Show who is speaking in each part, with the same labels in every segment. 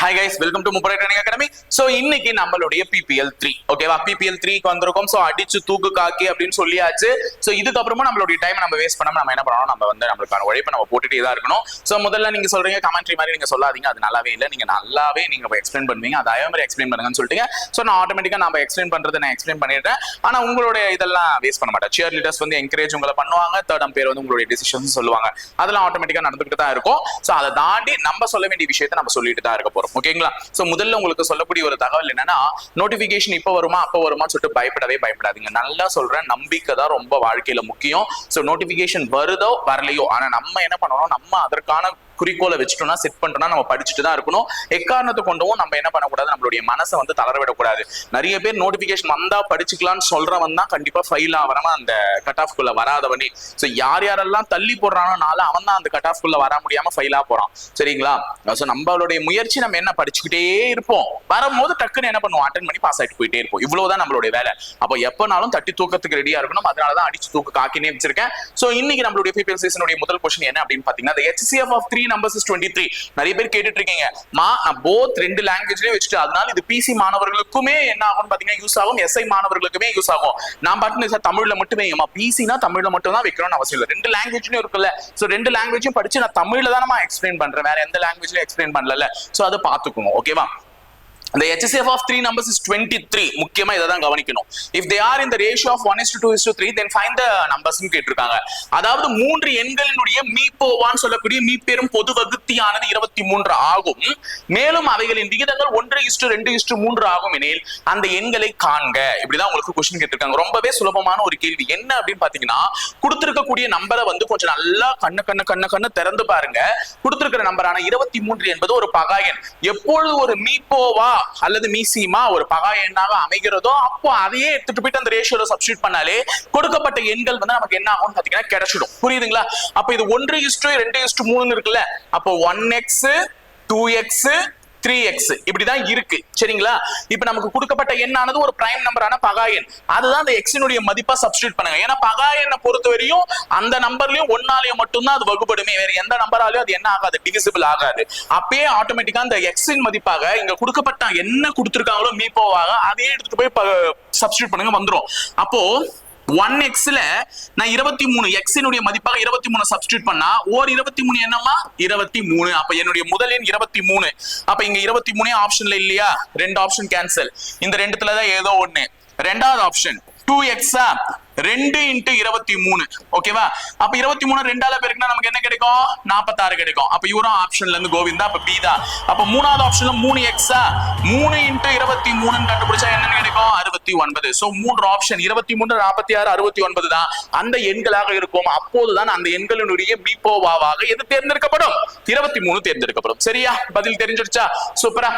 Speaker 1: Hi guys, welcome to முப்படை training academy. So இன்னைக்கு நம்மளுடைய PPL 3 ஓகேவா? PPL 3க்கு வந்திருக்கோம். ஸோ அடிச்சு தூக்கு காக்கி அப்படின்னு சொல்லியாச்சு. ஸோ இதுக்கப்புறமா நம்மளுடைய டைம் நம்ம வேஸ்ட் பண்ணாம நம்ம என்ன பண்ணணும், நம்ம வந்து நம்மளுக்கான உழைப்பை நம்ம போட்டுட்டே தான் இருக்கணும். ஸோ முதல்ல நீங்க சொல்றீங்க கமெண்ட்ரி மாதிரி நீங்க சொல்லாதீங்க, அது நல்லாவே இல்லை, நீங்க நல்லாவே நீங்க எக்ஸ்பிளைன் பண்ணுவீங்க, அதே மாதிரி எக்ஸ்பிளைன் பண்ணுங்கன்னு சொல்லிட்டீங்க. ஸோ நான் ஆட்டோமேட்டிக்கா நம்ம எக்ஸ்பிளைன் பண்றதை நான் எக்ஸ்பிளைன் பண்ணிடுறேன். ஆனா உங்களுடைய இதெல்லாம் வேஸ்ட் பண்ண மாட்டேன். சியர் லீடர்ஸ் வந்து என்கரேஜ் உங்களை பண்ணுவாங்க, தேர்ட் அம்பையர் வந்து உங்களுடைய டிசிஷன்ஸ் சொல்லுவாங்க, அதெல்லாம் ஆட்டோமேட்டிக்கா நடந்துகிட்டு தான் இருக்கும். ஸோ அதை தாண்டி நம்ம சொல்ல வேண்டிய விஷயத்தை நம்ம சொல்லிட்டு தான் இருக்க போறோம். ஓகேங்களா? சோ முதல்ல உங்களுக்கு சொல்லக்கூடிய ஒரு தகவல் என்னன்னா, நோட்டிபிகேஷன் இப்ப வருமா அப்ப வருமான்னு சொல்லிட்டு பயப்படாதீங்க. நல்லா சொல்றேன், நம்பிக்கை தான் ரொம்ப வாழ்க்கையில முக்கியம். சோ நோட்டிபிகேஷன் வருதோ வரலையோ, ஆனா நம்ம என்ன பண்ணணும், நம்ம அதற்கான குறிக்கோளை வச்சுட்டோம்னா, செட் பண்ணிட்டோம்னா நம்ம படிச்சுட்டு தான் இருக்கணும். எக்காரணத்தை கொண்டவும் நம்ம என்ன பண்ணக்கூடாது, நம்மளுடைய மனசை வந்து தளர விடக்கூடாது. நிறைய பேர் நோட்டிபிகேஷன் வந்தா படிச்சுக்கலாம்னு சொல்றவன் தான் கண்டிப்பா ஃபெயில் ஆகிறவன், அந்த கட் ஆஃப் குள்ள வராதவனே. சோ யாரெல்லாம் தள்ளி போடுறானோனால அவன் தான் அந்த கட் ஆஃப் குள்ள வர முடியாம ஃபெயிலா போறான். சரிங்களா? சோ நம்மளுடைய முயற்சி, நம்ம என்ன படிச்சுக்கிட்டே இருப்போம், வரும்போது டக்குன்னு என்ன பண்ணுவோம், அட்டன் பண்ணி பாஸ் ஆகிட்டு போயிட்டே இருப்போம். இவ்வளவுதான் நம்மளுடைய வேலை. அப்போ எப்பனாலும் தட்டி தூக்கத்துக்கு ரெடியா இருக்கணும். அதனாலதான் அடிச்சு தூக்கு காக்கினே வச்சிருக்கேன். சோ இன்னைக்கு நம்மளுடைய PPL சீசனுடைய முதல் क्वेश्चन என்ன அப்படின்னு பாத்தீங்கன்னா, the HCF of 3 numbers is 23. நிறைய பேர் கேட்டுட்டு இருக்கீங்க, நான் போத் ரெண்டு லாங்குவேஜ்லயே வச்சுட்டு, அதனால இது PC மாணவர்களுக்குமே என்ன ஆகும் பாத்தீங்கன்னா யூஸ் ஆகும், SI மாணவர்களுக்குமே யூஸ் ஆகும். நான் பாட்டு தமிழ்ல மட்டுமே, PCனா தமிழ்ல மட்டும் தான் வைக்கணும்னு அவசியம் இல்லை, ரெண்டு லாங்குவேஜ்லயும் இருக்குல்ல. சோ ரெண்டு லாங்குவேஜும் படிச்சு நான் தமிழ்ல தான் எக்ஸ்பிளைன் பண்றேன், வேற எந்த லாங்குவேஜ்லயும் எக்ஸ்பிளைன் பண்ணல. சோ அதை பாத்துக்கோங்க. ஓகேவா? The HCF of 3 numbers is 23. முக்கியமா இத தான் கவனிக்கணும். If they are in the ratio of 1:2:3, then find the numbers னு கேட்டிருக்காங்க. அதாவது மூன்று எண்களினுடைய மீப்போவான்னு சொல்லக்கூடிய மீப்பெரும் பொது வகுத்தியானது 23 ஆகும். மேலும் அவைகளின் விகிதங்கள் 1:2:3 ஆகும் எனில் அந்த எண்களை காண்க. இப்படிதான் உங்களுக்கு क्वेश्चन கேட்டிருக்காங்க. ரொம்பவே சுலபமான ஒரு கேள்வி. என்ன அப்படின்னு பாத்தீங்கன்னா, கொடுத்திருக்கக்கூடிய நம்பரை வந்து கொஞ்சம் நல்லா கண்ணு திறந்து பாருங்க. கொடுத்திருக்கிற நம்பரான 23 என்பது ஒரு பகா எண். எப்பொழுது ஒரு மீப்போவா அல்லது மீசிமா ஒரு பகா எண்ணாக அமைகிறதோ, அப்போ அதையே எடுத்துட்டு போயிட்டு அந்த ரேஷியோல சப்ஸ்டிட்யூட் பண்ணாலே கொடுக்கப்பட்ட எண்கள் வந்து நமக்கு என்ன ஆகும் பாத்தீங்கன்னா கிடைச்சிடும். புரியுதுங்களா? அப்ப இது 1:2:3 இருக்குல்ல. அப்போ 1x 2x 3x இப்படிதான் இருக்கு. சரிங்களா? இப்ப நமக்கு கொடுக்கப்பட்ட எண்ணானது ஒரு பிரைம் நம்பரான பகா எண். அதுதான் அந்த எக்ஸினுடைய மதிப்பா சப்ஸ்டிட்யூட் பண்ணுங்க. ஏன்னா பகா எண்ணை பொறுத்த வரையும் அந்த நம்பர்லயும் ஒன்னாலையும் மட்டும்தான் அது வகுப்படுமே, வேற எந்த நம்பராலையும் அது என்ன ஆகாது, டிவிசிபிள் ஆகாது. அப்பயே ஆட்டோமேட்டிக்கா அந்த எக்ஸின் மதிப்பாக இங்க கொடுக்கப்பட்ட என்ன கொடுத்திருக்காங்களோ மீப்போவாக அதையே எடுத்துட்டு போய் சப்ஸ்டிட்யூட் பண்ணுங்க, வந்துரும். அப்போ 1xல நான் 23 எக்ஸினுடைய மதிப்பாக 23 சப்ஸ்டிட்யூட் பண்ணா ஓர் 23 என்னமா 23. அப்ப என்னுடைய முதல் எண் 23. அப்ப இங்க 23 ஆப்ஷன்ல இல்லையா, ரெண்டு ஆப்ஷன் கேன்சல். இந்த ரெண்டுத்துல தான் ஏதோ ஒண்ணு. ரெண்டாவது ஆப்ஷன் 2x 2 × 23. ஓகேவா? அப்ப 23 ரெண்டால பெருக்கினா நமக்கு என்ன கிடைக்கும், 46 கிடைக்கும். அப்ப இவரும் ஆப்ஷன்ல இருந்து கோவிந்தா, அப்ப B தான். அப்ப மூணாவது ஆப்ஷன்ல 3x 3 × 23 கண்டுபிடிச்சா என்னன்னு கிடைக்கும், 69. சோ மூன்று ஆப்ஷன் 23 46 69 தான் அந்த எண்களாக இருக்கும். அப்போதுதான் அந்த எண்களினுடைய மீப்போவாவாக எது தேர்ந்தெடுக்கப்படும், 23 தேர்ந்தெடுக்கப்படும். சரியா? பதில் தெரிஞ்சிருச்சா? சூப்பரா,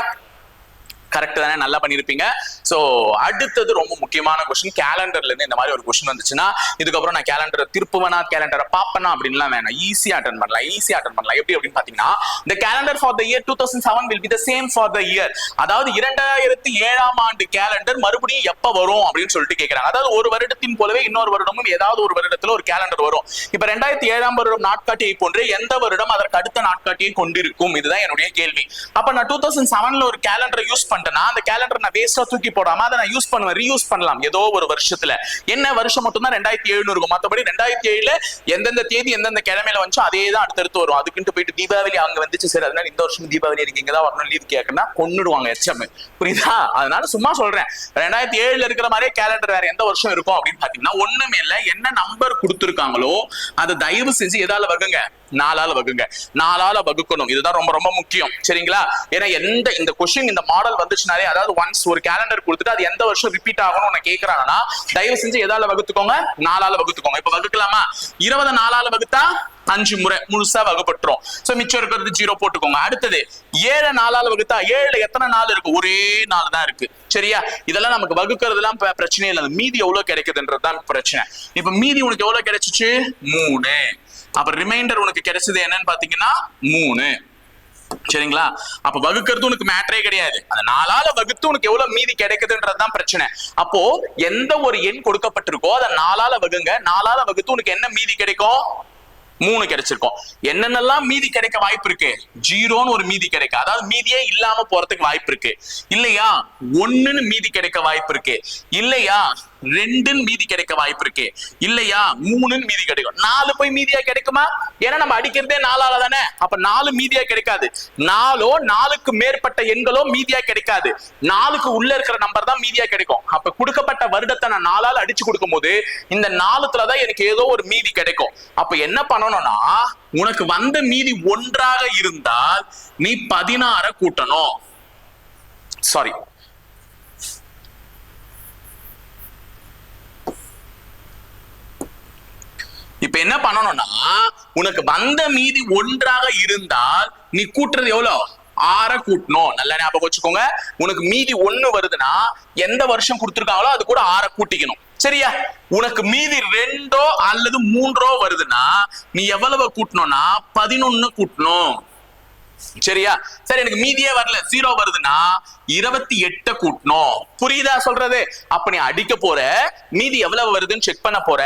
Speaker 1: கரெக்ட் தானே? நல்லா பண்ணிருப்பீங்க. சோ அடுத்தது ரொம்ப முக்கியமான क्वेश्चन. கேலண்டர்ல இருந்து இந்த மாதிரி ஒரு क्वेश्चन வந்துச்சுன்னா, இதுக்கப்புறம் நான் கேலண்டரை திருப்புவனா கேலண்டரை பாப்பனா அப்படின்லாம் வேணாம், ஈஸியா அட்டெண்ட் பண்ணலாம். எப்படி அப்படின்னு பாத்தீங்கன்னா, the calendar for the year 2007 will be the same for the year. அதாவது 2007ஆம் ஆண்டு கேலண்டர் மறுபடியும் எப்ப வரும் அப்படின்னு சொல்லிட்டு கேக்குறாங்க. அதாவது ஒரு வருடத்தின் போலவே இன்னொரு வருடமும் ஏதாவது ஒரு வருடத்துல ஒரு கேலண்டர் வரும். இப்ப 2007ஆம் வருடம் நாட்காட்டியை போன்று எந்த வருடம் அதற்கு அடுத்த நாட்காட்டியை கொண்டிருக்கும், இதுதான் என்னுடைய கேள்வி. அப்ப நான் 2007ல ஒரு கேலண்டரை யூஸ் பண்ணிட்டேன்னா, அந்த கேலண்டர் நான் வேஸ்டா தூக்கி போடாம அதை நான் யூஸ் பண்ணுவேன், ரீயூஸ் பண்ணலாம் ஏதோ ஒரு வருஷத்துல. என்ன வருஷம் மட்டும் தான் 2700 இருக்கும். மத்தபடி 2007ல எந்தெந்த தேதி எந்தெந்த கிழமையில வந்துச்சோ அதே தான் அடுத்தடுத்து வரும். அதுக்குன்ட்டு போயிட்டு தீபாவளி அங்க வந்துச்சு, சரி அதனால இந்த வருஷம் தீபாவளி எனக்கு இங்கதான் வரணும் லீவ் கேட்கணும்னா கொன்னுடுவாங்க எச்எம். புரியுதா? அதனால சும்மா சொல்றேன், 2007ல இருக்கிற மாதிரியே கேலண்டர் வேற எந்த வருஷம் இருக்கும் அப்படின்னு பாத்தீங்கன்னா, ஒண்ணுமே இல்ல, என்ன நம்பர் கொடுத்திருக்காங்களோ அதை தயவு செஞ்சு எதால வகுங்க, 4ஆல வகுங்க. 4ஆல வகுக்கணும். இதுதான் ரொம்ப ரொம்ப முக்கியம். சரிங்களா? ஏன்னா இந்த क्वेश्चन இந்த மாடல் வந்துச்சுனாலே, அதாவது ஒன்ஸ் ஒரு கேலண்டர் கொடுத்துட்டு அது எந்த வருஷம் ரிப்பீட் ஆகணும் நான் கேக்குறாங்கன்னா, தயவு செஞ்சு எதால வகுத்துக்கோங்க, 4ஆல வகுத்துக்கோங்க. இப்ப வகுக்கலாமா? 20 4ஆல வகுத்தா 5 முறை முழுசா வகுப்பட்டுரும். சோ மிச்சம் இருக்கிறது 0 போட்டுக்கோங்க. அடுத்தது 7 4ஆல வகுத்தா 7ல எத்தனை நாள் இருக்கு, ஒரே நாள் தான் இருக்கு. சரியா? இதெல்லாம் நமக்கு வகுக்கிறதுலாம் பிரச்சனை இல்லை, மீதி எவ்வளவு கிடைக்குதுன்றதுதான் பிரச்சனை. இப்ப மீதி உனக்கு எவ்வளவு கிடைச்சிச்சு, 3. அப்ப ரிமைண்டர் உனக்கு கிடைச்சது என்னன்னு பாத்தீங்கன்னா 3. சரிங்களா? அப்ப வகுக்கிறது உனக்கு மேட்டரே கிடையாது. அந்த 4ஆல வகுத்து உனக்கு எவ்வளவு மீதி கிடைக்குதுன்றதுதான் பிரச்சனை. அப்போ எந்த ஒரு எண் கொடுக்கப்பட்டிருக்கோ அதை 4ஆல வகுங்க. 4ஆல வகுத்து உனக்கு என்ன மீதி கிடைக்கும், 3 கிடைச்சிருக்கும். என்னென்னலாம் மீதி கிடைக்க வாய்ப்பு இருக்கு? 0ன்னு ஒரு மீதி கிடைக்க, அதாவது மீதியே இல்லாம போறதுக்கு வாய்ப்பு இருக்கு இல்லையா? 1ன்னு மீதி கிடைக்க வாய்ப்பு இருக்கு இல்லையா? 2ன்னு மீதி கிடைக்க வாய்ப்பு இருக்கு இல்லையா? 3ன்னு மீதி கிடைக்கும். 4 போய் மீதியா கிடைக்குமா? ஏன்னா நம்ம அடிக்கிறதே 4ஆல தானே. அப்ப 4 மீதியா கிடைக்காது. 4ஓ 4க்கு மேற்பட்ட எண்களோ மீதியா கிடைக்காது. 4க்கு உள்ள இருக்கிற நம்பர் தான் மீதியா கிடைக்கும். அப்ப கொடுக்கப்பட்ட வருடத்தை நான் 4ஆல அடிச்சு கொடுக்கும் போது இந்த 4த்துல தான் எனக்கு ஏதோ ஒரு மீதி கிடைக்கும். அப்ப என்ன பண்ணணும்னா, உனக்கு வந்த மீதி 1ஆக இருந்தால் நீ 16 கூட்டணும். சாரி, இப்ப என்ன பண்ணணும்னா, உனக்கு வந்த மீதி 1ஆக இருந்தால் நீ கூட்டுறது எவ்வளவு? 6 கூட்டணும். நல்லா ஞாபகம் வச்சுக்கோங்க. உனக்கு மீதி 1 வருதுன்னா எந்த வருஷம் கொடுத்துருக்காங்களோ அது கூட 6 கூட்டிக்கணும். சரியா? உனக்கு மீதி 2ஓ அல்லது 3ஓ வருதுன்னா நீ எவ்வளவு கூட்டணும்னா 11 கூட்டணும். சரியா? சரி, எனக்கு மீதியே வரல, 0 வருதுன்னா 28 கூட்டணும். புரியுதா சொல்றது? அப்ப நீ அடிக்க போற மீதி எவ்வளவு வருதுன்னு செக் பண்ண போற.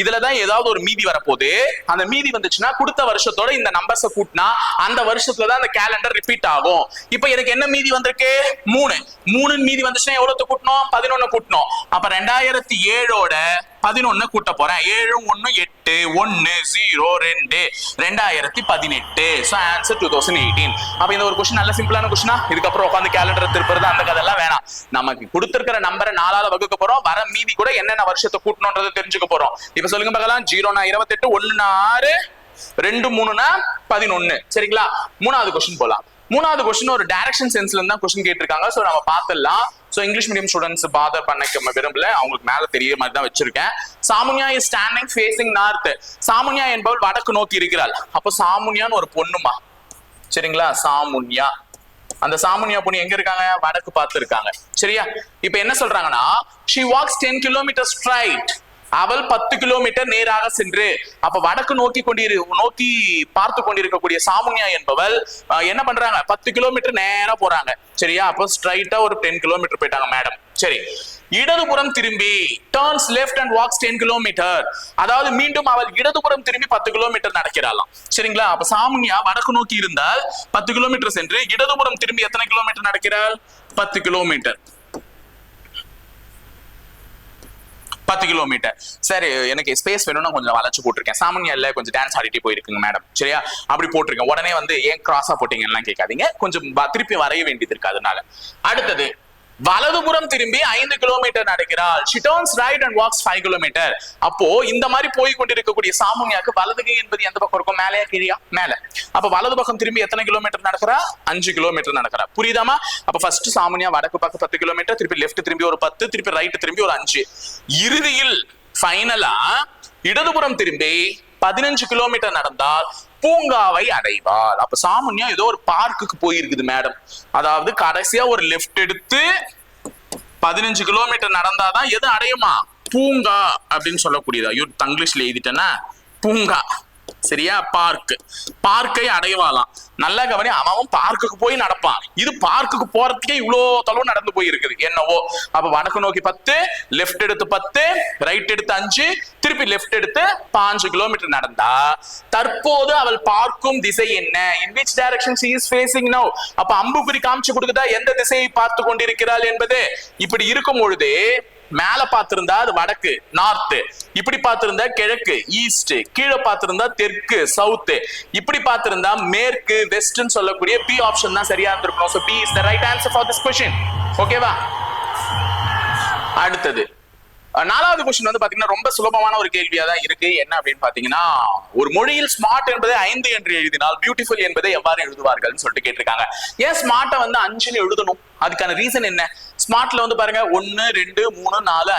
Speaker 1: இதுலதான் ஏதாவது ஒரு மீதி வரப்போகுது. அந்த மீதி வந்துச்சுன்னா கொடுத்த வருஷத்தோட இந்த நம்பர்ஸை கூட்டினா அந்த வருஷத்துலதான் அந்த கேலண்டர் ரிப்பீட் ஆகும். இப்ப எனக்கு என்ன மீதி வந்திருக்கு? 3 மீதி வந்துச்சுன்னா எவ்வளவு கூட்டணும்? 11 கூட்டணும். அப்ப 2007ஓட 11 கூட்ட போறேன். 7 1 8 1 0 2 2018. So answer 2018. அப்ப இந்த ஒரு क्वेश्चन நல்ல சிம்பிளான क्वेश्चन. இதுக்கப்புறம் உட்கார்ந்து கேலண்டர் திருப்புறது அந்த கதெல்லாம் வேணாம். நமக்கு கொடுத்திருக்கிற நம்பரை 4ஆல வகுக்க போறோம். வர மீதி கூட என்னென்ன வருஷத்தை கூட்டணும்ன்றதை தெரிஞ்சுக்க போறோம். இப்ப சொல்லுங்க பார்க்கலாம். 0 னா 28, 1 னா 6, 2 3 னா 11. சரிங்களா? மூணாவது क्वेश्चन போலாம். மூணாவது क्वेश्चन ஒரு டைரக்ஷன் சென்ஸ்ல இருந்தா क्वेश्चन கேட்டிருக்காங்க. சோ நம்ம பார்த்தலாம். So English medium students bother பண்ண விரும்பல, அவங்களுக்கு மேல தெரிய மாதிரி தான் வச்சிருக்கேன். Samunya is standing facing north. Samunya என்பவள் வடக்கு நோக்கி இருக்கிறாள். அப்போ சாமுன்யான்னு ஒரு பொண்ணுமா. சரிங்களா? சாமுன்யா. அந்த சாமுன்யா பொண்ணு எங்க இருக்காங்க? வடக்கு பார்த்து இருக்காங்க. சரியா? இப்ப என்ன சொல்றாங்கன்னா, she walks 10 kilometers straight. அவள் 10 கிலோமீட்டர் நேராக சென்று. அப்ப வடக்கு நோக்கி பார்த்து கொண்டிருக்கக்கூடிய சாமுன்யா என்பவள் என்ன பண்றாங்க? 10 கிலோமீட்டர் நேரா போறாங்க. சரியா? அப்போ ஸ்ட்ரைட்டா ஒரு 10 கிலோமீட்டர் போயிட்டாங்க மேடம். சரி, இடதுபுறம் திரும்பி turns left and walks 10 kilometre. அதாவது மீண்டும் அவள் இடதுபுறம் திரும்பி 10 கிலோமீட்டர் நடக்கிறாளாம். சரிங்களா? அப்ப சாமுன்யா வடக்கு நோக்கி இருந்தால் 10 கிலோமீட்டர் சென்று இடதுபுறம் திரும்பி எத்தனை கிலோமீட்டர் நடக்கிறாள்? 10 கிலோமீட்டர். 10 கிலோமீட்டர். சரி, எனக்கு ஸ்பேஸ் வேணும்னா கொஞ்சம் வளைச்சு போட்டிருக்கேன். சாமுன்யா இல்ல, கொஞ்சம் டான்ஸ் ஆடிட்டே போயிருக்குங்க மேடம். சரியா? அப்படி போட்டிருக்கேன். உடனே வந்து ஏன் கிராஸா போட்டீங்கன்னு கேட்காதீங்க. கொஞ்சம் திருப்பி வரைய வேண்டியது இருக்கு, அதனால. அடுத்தது, வலதுபுறம் திரும்பி 5 கிலோமீட்டர் நடக்கிறாள். she turns right and walks 5 kilometre. அப்போ இந்த மாதிரி போய் கொண்டிருக்கக்கூடிய சாமுன்யாக்கு வலது கை என்பது எந்த பக்கம் இருக்கும்? மேலே கீழயா? மேல. அப்ப வலது பக்கம் திரும்பி எத்தனை கிலோமீட்டர் நடக்கிறா? 5 கிலோமீட்டர் நடக்கிறா. புரியுதாமா? அப்ப ஃபர்ஸ்ட் சாமுன்யா வடக்கு பக்கம் 10 கிலோமீட்டர், திருப்பி லெஃப்ட் திரும்பி ஒரு 10, திருப்பி ரைட் திரும்பி ஒரு 5. இறுதியில் ஃபைனலா இடதுபுறம் திரும்பி 15 கிலோமீட்டர் நடந்தால் பூங்காவை அடைவாள். அப்ப சாமுன்யா ஏதோ ஒரு பார்க்குக்கு போயிருக்குது மேடம். அதாவது கடைசியா ஒரு லெஃப்ட் எடுத்து 15 கிலோமீட்டர் நடந்தாதான் எது அடையுமா? பூங்கா அப்படின்னு சொல்லக்கூடியதா? தங்கிலீஷ்ல எழுதிட்டேன்னா பூங்கா. சரியா? பார்க்கை அடைவாளாம். நல்லா கவனி, அவன் பார்க்குக்கு போய் நடப்பான். இது பார்க்குக்கு போறதுக்கே இவ்வளவு தொலைவு நடந்து போயிருக்குது என்னவோ. அப்ப வடக்கு நோக்கி 10, லெஃப்ட் எடுத்து 10, ரைட் எடுத்து 5, திருப்பி லெஃப்ட் எடுத்து 5 கிலோமீட்டர் நடந்தா தற்போது அவள் பார்க்கும் திசை என்ன? in which direction she is facing now? அப்ப அம்புக்குறி காமிச்சு கொடுக்குதா எந்த திசையை பார்த்து கொண்டிருக்கிறாள் என்பது. இப்படி இருக்கும் பொழுது மேல பார்த்திருந்தா அது வடக்கு நார்த், இப்படி பார்த்திருந்தா கிழக்கு ஈஸ்ட், கீழே பார்த்திருந்தா தெற்கு சவுத், இப்படி பார்த்திருந்தா மேற்கு வெஸ்ட்னு சொல்லக்கூடிய பி ஆப்ஷன் தான் சரியா இருந்திருக்கும். so B is the right answer for this question. ஓகேவா? அடுத்தது நாலாவது क्वेश्चन வந்து பாத்தீங்கன்னா ரொம்ப சுலபமான ஒரு கேள்வியா தான் இருக்கு. என்ன அப்படின்னு பாத்தீங்கன்னா, ஒரு மொழியில் ஸ்மார்ட் என்பதை 5 என்று எழுதினால் பியூட்டிஃபுல் என்பதை எவ்வாறு எழுதுவார்கள் சொல்லிட்டு கேட்டிருக்காங்க. ஏன் ஸ்மார்ட்டை வந்து 5ன்னு எழுதணும்? அதுக்கான ரீசன் என்ன? ஸ்மார்ட்ல வந்து பாருங்க 1 2 3 4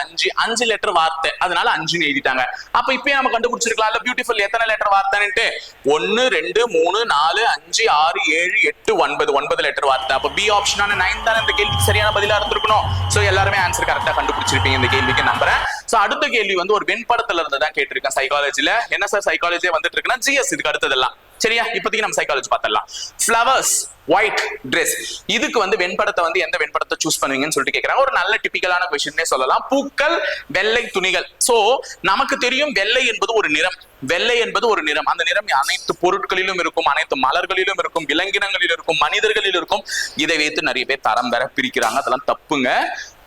Speaker 1: 5 லெட்டர் வார்த்தை, அதனால 5ன்னு எழுதிட்டாங்க. அப்ப இப்பயே நம்ம கண்டுபிடிச்சிருக்கலாம்ல பியூட்டிஃபுல் எத்தனை லெட்டர் வார்த்தைன்னுட்டு. 1 2 3 4 5 6 7 8 9 லெட்டர் வார்த்தை. அப்ப பி ஆப்ஷனான 9 தான் இந்த கேள்விக்கு சரியான பதிலா இருந்திருக்கணும். சோ எல்லாருமே ஆன்சர் கரெக்டா கண்டுபிடிச்சிருப்பீங்க இந்த கேள்விக்கு நம்புறேன். சோ அடுத்த கேள்வி வந்து ஒரு வெண்படத்துல இருந்து தான் கேட்டிருக்கேன். சைக்காலஜில என்ன சார் சைக்காலஜியா வந்துட்டு இருக்குன்னா GS இதுக்கு அடுத்ததெல்லாம். சரியா? இப்போதைக்கு நம்ம சைக்காலஜி பார்த்தலாம். ஃப்ளவர்ஸ் ஒயிட் ட்ரெஸ், இதுக்கு வந்து வெண்படத்தை வந்து எந்த வெண்படத்தை சூஸ் பண்ணுவீங்கன்னு சொல்லிட்டு கேட்கறாங்க. ஒரு நல்ல டிபிக்கலான கொஸ்டின்னே சொல்லலாம். பூக்கள், வெள்ளை துணிகள். சோ நமக்கு தெரியும் வெள்ளை என்பது ஒரு நிறம். வெள்ளை என்பது ஒரு நிறம். அந்த நிறம் அனைத்து பொருட்களிலும் இருக்கும், அனைத்து மலர்களிலும் இருக்கும், விலங்கினங்களிலும் இருக்கும், மனிதர்களிலும் இருக்கும். இதை வைத்து நிறைய பேர் தரம் வேற பிரிக்கிறாங்க. அதெல்லாம் தப்புங்க.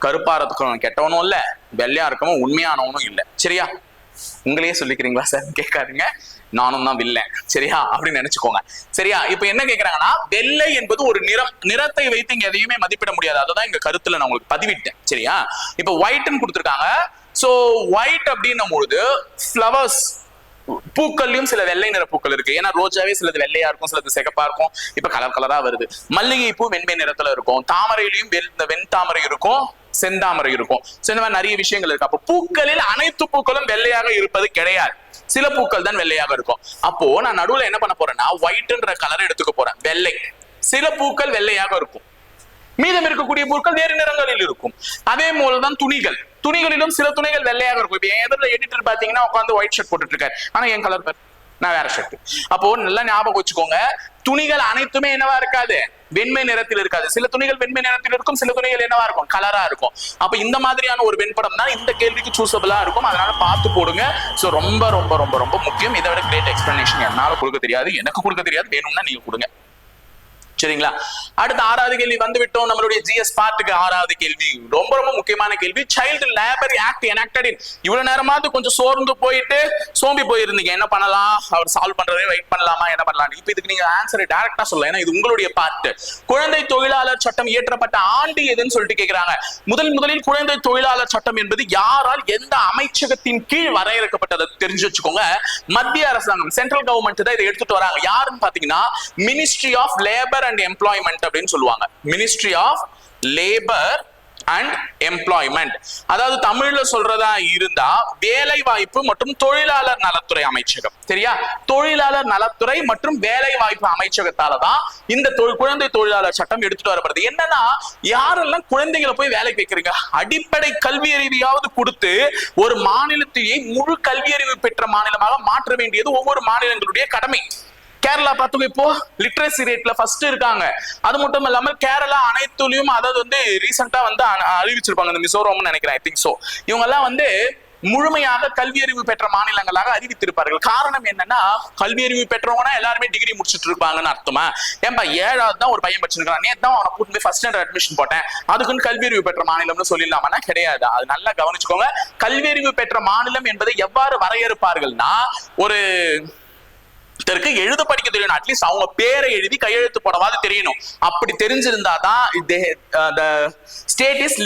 Speaker 1: கருப்பா இருக்கணும் கெட்டவனும் இல்ல, வெள்ளையா இருக்கவும் உண்மையானவனும் இல்ல. சரியா? உங்களையே சொல்லிக்கிறீங்களா சார் கேட்காதீங்க, நானும் தான் வில்லேன். சரியா? அப்படின்னு நினைச்சுக்கோங்க. சரியா? இப்ப என்ன கேக்குறாங்கன்னா, வெள்ளை என்பது ஒரு நிறம். நிறத்தை வைத்து இங்க எதையுமே மதிப்பிட முடியாது. அதுதான் இங்க கருத்துல நான் உங்களுக்கு பதிவிட்டேன். சரியா? இப்ப ஒயிட்னு கொடுத்துருக்காங்க. சோ ஒயிட் அப்படின்னும் பொழுது ஃப்ளவர்ஸ், பூக்கள்லயும் சில வெள்ளை நிற பூக்கள் இருக்கு. ஏன்னா ரோஜாவே சிலது வெள்ளையா இருக்கும், சிலது சிகப்பா இருக்கும். இப்ப கலர் கலரா வருது. மல்லிகை பூ வெண்மை நிறத்துல இருக்கும். தாமரையிலையும் வெண் தாமரை இருக்கும், செந்தாமரை இருக்கும். இந்த மாதிரி நிறைய விஷயங்கள் இருக்கு. அப்போ பூக்களில் அனைத்து பூக்களும் வெள்ளையாக இருப்பது கிடையாது. சில பூக்கள் தான் வெள்ளையாக இருக்கும். அப்போ நான் நடுவுல என்ன பண்ண போறேன்னா, ஒயிட்ன்ற கலர் எடுத்துக்க போறேன். வெள்ளை. சில பூக்கள் வெள்ளையாக இருக்கும், மீதம் இருக்கக்கூடிய பூக்கள் வேறு நிறங்களில் இருக்கும். அதே போலதான் துணிகள். துணிகளிலும் சில துணிகள் வெள்ளையாக இருக்கும். இப்ப எதிரில் எடிட்டர் பாத்தீங்கன்னா உட்காந்து ஒயிட் ஷர்ட் போட்டுட்டு இருக்காரு, ஆனா என் கலர் பேர் நான் வேற ஷர்ட். அப்போ நல்லா ஞாபகம் வச்சுக்கோங்க, துணிகள் அனைத்துமே என்னவா இருக்காது, வெண்மை நிறத்தில் இருக்காது. சில துணிகள் வெண்மை நிறத்தில் இருக்கும், சில துணிகள் என்னவா இருக்கும், கலரா இருக்கும். அப்ப இந்த மாதிரியான ஒரு வெண்படம் தான் இந்த கேள்விக்கு சூஸபிளா இருக்கும். அதனால பார்த்து போடுங்க. சோ ரொம்ப ரொம்ப ரொம்ப ரொம்ப முக்கியம். இதை விட கிரேட் எக்ஸ்பிளனேஷன் என்னால கொடுக்க தெரியாது, எனக்கு கொடுக்க தெரியாது. வேணும்னா நீங்க கொடுங்க. சரிங்களா? அடுத்த 6வது கேள்வி வந்து விட்டோம். நம்மளுடைய ஜிஎஸ் பார்ட்டுக்கு 6வது கேள்வி ரொம்ப ரொம்ப முக்கியமான கேள்வி. சைல்டு லேபர் ஆக்ட் எனாக்டட் இன். இவ்வளவு நேரமாவது கொஞ்சம் சோர்ந்து போயிட்டு சோம்பி போயிருந்தீங்க. என்ன பண்ணலாம், அவர் சால்வ் பண்றதே வெயிட் பண்ணலாமா, என்ன பண்ணலாம்? இப்ப இதுக்கு நீங்க ஆன்சர் டைரக்டா சொல்லலாம், ஏன்னா இது உங்களுடைய பார்ட். குழந்தை தொழிலாளர் சட்டம் இயற்றப்பட்ட ஆண்டு எதுன்னு சொல்லிட்டு கேக்குறாங்க. முதலில் குழந்தை தொழிலாளர் சட்டம் என்பது யாரால், எந்த அமைச்சகத்தின் கீழ் வரையறுக்கப்பட்டது தெரிஞ்சு வச்சுக்கோங்க. மத்திய அரசாங்கம், சென்ட்ரல் கவர்மெண்ட் தான் இதை எடுத்துட்டு வராங்க. யாருன்னு பாத்தீங்கன்னா ministry of labour and employment அப்படின்னு சொல்லுவாங்க. Ministry of labour and employment. அதாவது தமிழ்ல சொல்றதா இருந்தா வேலை வாய்ப்பு மற்றும் தொழிலாளர் நலத்துறை அமைச்சகம். சரியா? தொழிலாளர் நலத்துறை மற்றும் வேலை வாய்ப்பு அமைச்சகத்தாலதான் இந்த குழந்தை தொழிலாளர் சட்டம் எடுத்துட்டு வரப்படுது. என்னன்னா, யாரெல்லாம் குழந்தைகளை போய் வேலைக்கு வைக்கிறீங்க, அடிப்படை கல்வி அறிவியாவது கொடுத்து ஒரு மாநிலத்தையே முழு கல்வி அறிவு பெற்ற மாநிலமாக மாற்ற வேண்டியது ஒவ்வொரு மாநிலங்களுடைய கடமை. கேரளா பார்த்துக்கோ, இப்போ லிட்ரஸி ரேட்ல ஃபர்ஸ்ட் இருக்காங்க. அது மட்டும் இல்லாம கேரளா அனைத்துலயும், அதாவது வந்து ரீசெண்டா வந்து அறிவிச்சிருப்பாங்க, இந்த மிசோரம்னு நினைக்கிறேன், ஐ திங்க் சோ. இவங்க எல்லாம் வந்து முழுமையாக கல்வி அறிவு பெற்ற மாநிலங்களாக அறிவித்திருப்பார்கள். காரணம் என்னன்னா, கல்வி அறிவு பெற்றவங்கன்னா எல்லாருமே டிகிரி முடிச்சுட்டு இருப்பாங்கன்னு அர்த்தமா? ஏன்பா 7வது தான் ஒரு பையன் படிச்சிருக்கான், நேத்து தான் அவனை கூட்டு போய் ஃபர்ஸ்ட் ஸ்டாண்டர்ட் அட்மிஷன் போட்டேன், அதுக்குன்னு கல்வி அறிவு பெற்ற மாநிலம்னு சொல்லிடலாமா? கிடையாது. அது நல்லா கவனிச்சுக்கோங்க. கல்வி அறிவு பெற்ற மாநிலம் என்பதை எவ்வாறு வரையறுப்பார்கள்னா, ஒரு எழுத படிக்க தெரியணும், அட்லீஸ்ட் அவங்க பேரை எழுதி கையெழுத்து போடவாது தெரியணும். அப்படி தெரிஞ்சிருந்தாதான் ஸ்டேட் இஸ்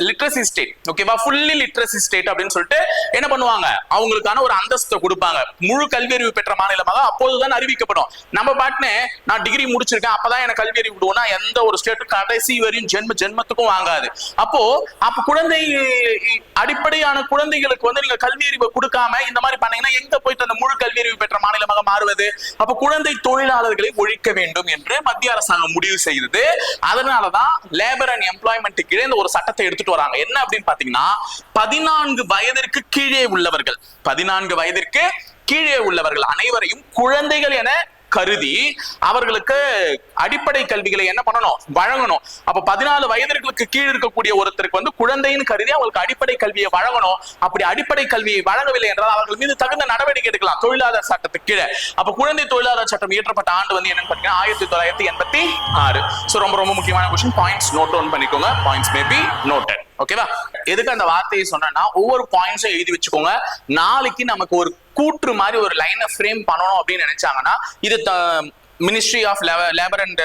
Speaker 1: லிட்ரஸி ஸ்டேட். ஓகேவா? ஃபுல்லி லிட்ரஸி ஸ்டேட் அப்படின்னு சொல்லிட்டு என்ன பண்ணுவாங்க, அவங்களுக்கான ஒரு அந்தஸ்தை கொடுப்பாங்க. முழு கல்வி அறிவு பெற்ற மாநிலமாக அப்போதுதான் அறிவிக்கப்படும். நம்ம பாட்டுன்னு நான் டிகிரி முடிச்சிருக்கேன் அப்பதான் எனக்கு கல்வி அறிவு விடுவோம்னா எந்த ஒரு ஸ்டேட்டும் கடைசி வரையும் ஜென்மத்துக்கும் வாங்காது. அப்போ குழந்தை அடிப்படையான குழந்தைகளுக்கு வந்து நீங்க கல்வி அறிவை கொடுக்காம இந்த மாதிரி பண்ணீங்கன்னா எங்க போயிட்டு அந்த முழு கல்வி அறிவு பெற்ற மாநிலமாக மாறுவது? அப்ப குழந்தை தொழிலாளர்களை ஒழிக்க வேண்டும் என்று மத்திய அரசாங்கம் முடிவு செய்தது. அதனாலதான் லேபர் அண்ட் எம்ப்ளாய்மெண்ட் கீழே இந்த ஒரு சட்டத்தை எடுத்துட்டு வராங்க. என்ன அப்படின்னு பாத்தீங்கன்னா, 14 வயதிற்கு கீழே உள்ளவர்கள், 14 வயதிற்கு கீழே உள்ளவர்கள் அனைவரையும் குழந்தைகள் என கருதி அவர்களுக்கு அடிப்படை கல்விகளை என்ன பண்ணணும், வழங்கணும். அப்ப 14 வயதிற்கு கீழ் இருக்கக்கூடிய ஒருத்தருக்கு வந்து குழந்தைன்னு கருதி அவங்களுக்கு அடிப்படை கல்வியை வழங்கணும். அப்படி அடிப்படை கல்வியை வழங்கவில்லை என்றால் அவர்கள் மீது தகுந்த நடவடிக்கை எடுக்கலாம் தொழிலாளர் சட்டத்துக்கு கீழே. அப்ப குழந்தை தொழிலாளர் சட்டம் இயற்றப்பட்ட ஆண்டு வந்து என்னன்னு பாத்தீங்கன்னா 1986. சோ ரொம்ப ரொம்ப முக்கியமான क्वेश्चन. பாயிண்ட்ஸ் நோட் டவுன் பண்ணிக்கோங்க. Points may be noted. ஓகேவா? எதுக்கு அந்த வார்த்தையை சொன்னா, ஒவ்வொரு பாயிண்ட்ஸும் எழுதி வச்சுக்கோங்க. நாளைக்கு நமக்கு ஒரு கூற்று மாதிரி ஒரு லைனை ஃப்ரேம் பண்ணணும் அப்படின்னு நினைச்சாங்கன்னா, இது ministry of labour and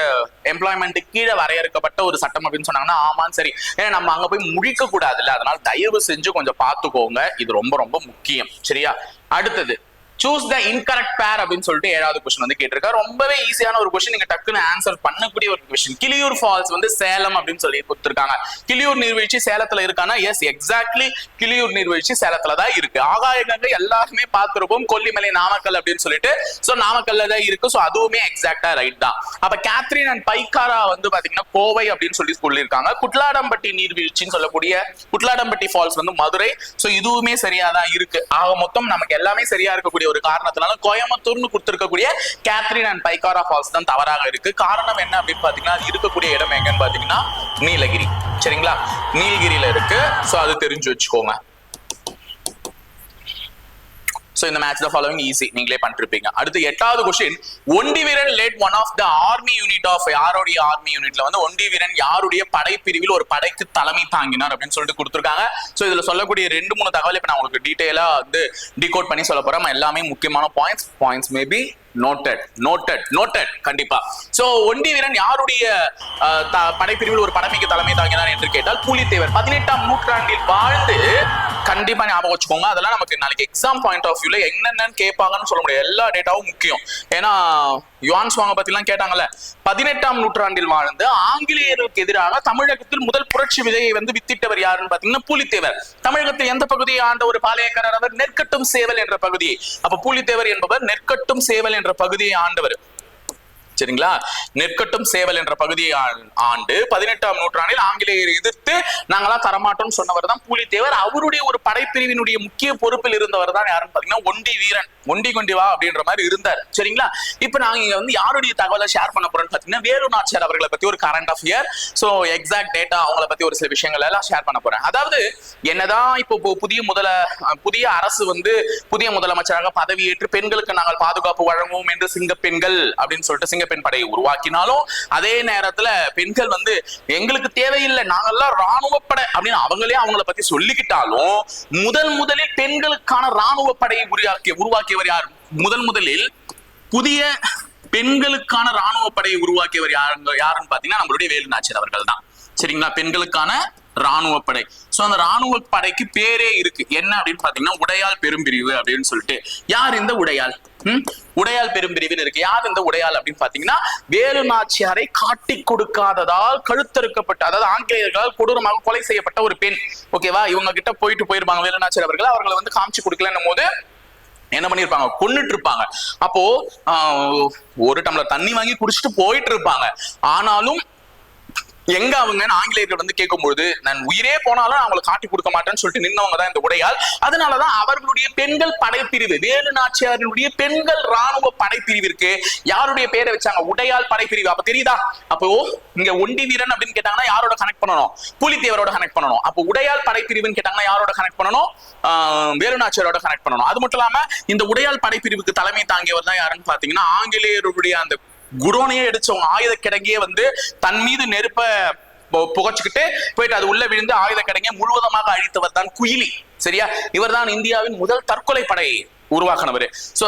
Speaker 1: employment கீழே வரையறுக்கப்பட்ட ஒரு சட்டம் அப்படின்னு சொன்னாங்கன்னா ஆமான்னு சரி. ஏன்னா நம்ம அங்க போய் முடிக்க கூடாதுல்ல, அதனால தயவு செஞ்சு கொஞ்சம் பார்த்துக்கோங்க. இது ரொம்ப ரொம்ப முக்கியம். சரியா? அடுத்தது சூஸ் த இன்கரெக்ட் பேர் அப்படின்னு சொல்லிட்டு 7வது क्वेश्चन வந்து கேட்டிருக்கா. ரொம்பவே ஈஸியான ஒரு क्वेश्चन, நீங்க டக்குன்னு ஆன்சர் பண்ணக்கூடிய ஒரு क्वेश्चन. கிளியூர் ஃபால்ஸ் வந்து சேலம் அப்படின்னு சொல்லி கொடுத்திருக்காங்க. கிளியூர் நீர்வீழ்ச்சி சேலத்துல இருக்கானா? எஸ், எக்ஸாக்ட்லி கிளியூர் நீர்வீழ்ச்சி சேலத்துல தான் இருக்கு. ஆகாய கங்கை எல்லாருமே பார்த்திருப்போம், கொல்லிமலை நாமக்கல் அப்படின்னு சொல்லிட்டு. சோ நாமக்கல்ல தான் இருக்கு. சோ அதுவுமே எக்ஸாக்டா ரைட் தான். அப்ப கேத்ரின் அண்ட் பைக்காரா வந்து பாத்தீங்கன்னா கோவை அப்படின்னு சொல்லி சொல்லியிருக்காங்க. குட்லாடம்பட்டி நீர்வீழ்ச்சின்னு சொல்லக்கூடிய குட்லாடம்பட்டி ஃபால்ஸ் வந்து மதுரை. சோ இதுவுமே சரியா தான் இருக்கு. ஆக மொத்தம் நமக்கு எல்லாமே சரியா இருக்கக்கூடிய ஒரு காரணத்தினால கோயம்புத்தூர்னு கொடுத்திருக்கக்கூடிய கேத்ரின் அண்ட் பைக்காரா ஃபால்ஸ் தான் தவறாக இருக்கு. காரணம் என்ன அப்படின்னு பாத்தீங்கன்னா அது இருக்கக்கூடிய இடம் எங்கன்னு பாத்தீங்கன்னா நீலகிரி. சரிங்களா, நீலகிரியில இருக்கு. சோ அது தெரிஞ்சு வச்சுக்கோங்க. So in the match the following easy நீங்களே பண்ணிருப்பீங்க. அடுத்து 8வது क्वेश्चन, ஒண்டி வீரன் led one of the army unit of யாருடைய ஆர்மி யூனிட்ல வந்து ஒண்டி வீரன் யாருடைய படைப்பிரிவில் ஒரு படைக்கு தலைமை தாங்கினார் அப்படின்னு சொல்லிட்டு கொடுத்திருக்காங்க. சோ இதுல சொல்லக்கூடிய 2-3 தகவல் இப்ப நான் உங்களுக்கு டீடைலா வந்து டிகோட் பண்ணி சொல்ல போறேன். எல்லாமே முக்கியமான பாயிண்ட்ஸ் மேபி நோட்டட் கண்டிப்பா. சோ ஒண்டி வீரன் யாருடைய படைப்பிரிவில் ஒரு படைமைக்கு தலைமை தாங்கினார் என்று கேட்டால் புலித்தேவர். 18ஆம் நூற்றாண்டில் வாழ்ந்து, கண்டிப்பா ஞாபகம் வச்சுக்கோங்க. அதெல்லாம் நமக்கு நாளைக்கு எக்ஸாம் பாயிண்ட் ஆஃப் வியூல என்னென்னு கேட்பாங்கன்னு சொல்ல முடியாது. எல்லா டேட்டாவும் முக்கியம். ஏன்னா யுவான் சுவாங்க பத்தி எல்லாம் கேட்டாங்கல்ல. 18ஆம் நூற்றாண்டில் வாழ்ந்து ஆங்கிலேயருக்கு எதிராக தமிழகத்தில் முதல் புரட்சி விதையை வந்து வித்திட்டவர் யாருன்னு பாத்தீங்கன்னா புலித்தேவர். தமிழகத்தில் எந்த பகுதியை ஆண்ட ஒரு பாளையக்காரர் அவர்? நெற்கட்டும் சேவல் என்ற பகுதியை. அப்ப புலித்தேவர் என்பவர் நெற்கட்டும் சேவல் என்ற பகுதியை ஆண்டவர். சரிங்களா, நெற்கட்டும் சேவல் என்ற பகுதியை ஆண்டு 18ஆம் நூற்றாண்டில் ஆங்கிலேயரை எதிர்த்து நாங்களாம் தரமாட்டோம் சொன்னவர் தான் புலித்தேவர். அவருடைய ஒரு படைப்பிரிவினுடைய முக்கிய பொறுப்பில் இருந்தவர் தான் யாருன்னு பாத்தீங்கன்னா ஒண்டி வீரன். ஒண்டி வா அப்படின்ற மாதிரி இருந்தார். சரிங்களா, இப்ப நாங்க இங்க வந்து யாருடைய தகவலை ஷேர் பண்ண போறோம்னு பாத்தீங்கன்னா வேலு நாச்சியார் அவர்களை பத்தி ஒரு current affair. So exact data அவங்களை பத்தி ஒரு சில விஷயங்கள் எல்லாம் ஷேர் பண்ண போறேன். அதாவது என்னதான் இப்போ புதிய அரசு வந்து புதிய முதலமைச்சராக பதவியேற்று பெண்களுக்கு நாங்கள் பாதுகாப்பு வழங்குவோம் என்று சிங்கப்பெண்கள் அப்படின்னு சொல்லிட்டு பெண் படையை உருவாக்கினாலும், அதே நேரத்துல பெண்கள் வந்து எங்களுக்கு தேவையில்லை நாங்கெல்லாம் ராணுவ படை அப்படின்னு அவங்கள பத்தி சொல்லிக்கிட்டாலும், முதலில் பெண்களுக்கான ராணுவ படையை உருவாக்கியவர் யார்? முதலில் புதிய பெண்களுக்கான ராணுவ படையை உருவாக்கியவர் யாருன்னு பாத்தீங்கன்னா நம்மளுடைய வேலு நாச்சியார் அவர்கள் தான். சரிங்களா, பெண்களுக்கான ராணுவ படை. சோ அந்த ராணுவ படைக்கு பேரே இருக்கு. என்ன அப்படின்னு பாத்தீங்கன்னா உடையாள் பெரும்பிரிவு அப்படின்னு சொல்லிட்டு. யார் இந்த உடையாள்? உடையாள் பெரும்பிரிவுன்னு இருக்கு. யார் இந்த உடையாள் அப்படின்னு பாத்தீங்கன்னா வேலு நாச்சியாரை காட்டி கொடுக்காததால் கழுத்தறுக்கப்பட்ட, அதாவது ஆங்கிலேயர்களால் கொடூரமாக கொலை செய்யப்பட்ட ஒரு பெண். ஓகேவா, இவங்க கிட்ட போயிருப்பாங்க வேலு நாச்சியார் அவர்களை வந்து காமிச்சு கொடுக்கலன்னும் போது என்ன பண்ணிருப்பாங்க? கொன்னுட்டு இருப்பாங்க. அப்போ ஒரு டம்ளர் தண்ணி வாங்கி குடிச்சிட்டு போயிட்டு இருப்பாங்க. ஆனாலும் எங்க அவங்க ஆங்கிலேயர்கள் வந்து கேட்கும்போது நான் உயிரே போனாலும் அவங்களை காட்டி கொடுக்க மாட்டேன்னு சொல்லிட்டு நின்னவங்க தான் இந்த உடையாள். அதனாலதான் அவர்களுடைய பெண்கள் படைப்பிரிவு, வேலு நாச்சியாரினுடைய பெண்கள் ராணுவ படைப்பிரிவிற்கு யாருடைய பேரை வச்சாங்க? உடையாள் படைப்பிரிவு. அப்ப தெரியுதா? அப்போ இங்க ஒண்டி வீரன் அப்படின்னு கேட்டாங்கன்னா யாரோட கனெக்ட் பண்ணணும்? புலித்தேவரோட கனெக்ட் பண்ணணும். அப்போ உடையாள் படைப்பிரிவுன்னு கேட்டாங்கன்னா யாரோட கனெக்ட் பண்ணணும்? வேலு நாச்சியாரோட கனெக்ட் பண்ணணும். அது மட்டும் இல்லாம இந்த உடையாள் படைப்பிரிவுக்கு தலைமை தாங்கியவர் தான் யாருன்னு பாத்தீங்கன்னா ஆங்கிலேயருடைய அந்த குடோனையே அடிச்சவங்க, ஆயுத கிடங்கியே வந்து தன் மீது நெருப்ப புகைச்சுக்கிட்டு போயிட்டு அது உள்ள விழுந்து ஆயுத கிடங்கிய முழுவதமாக அழித்தவர் தான் குயிலி. சரியா, இவர் தான் இந்தியாவின் முதல் தற்கொலை படை உருவாக்கினவர். சோ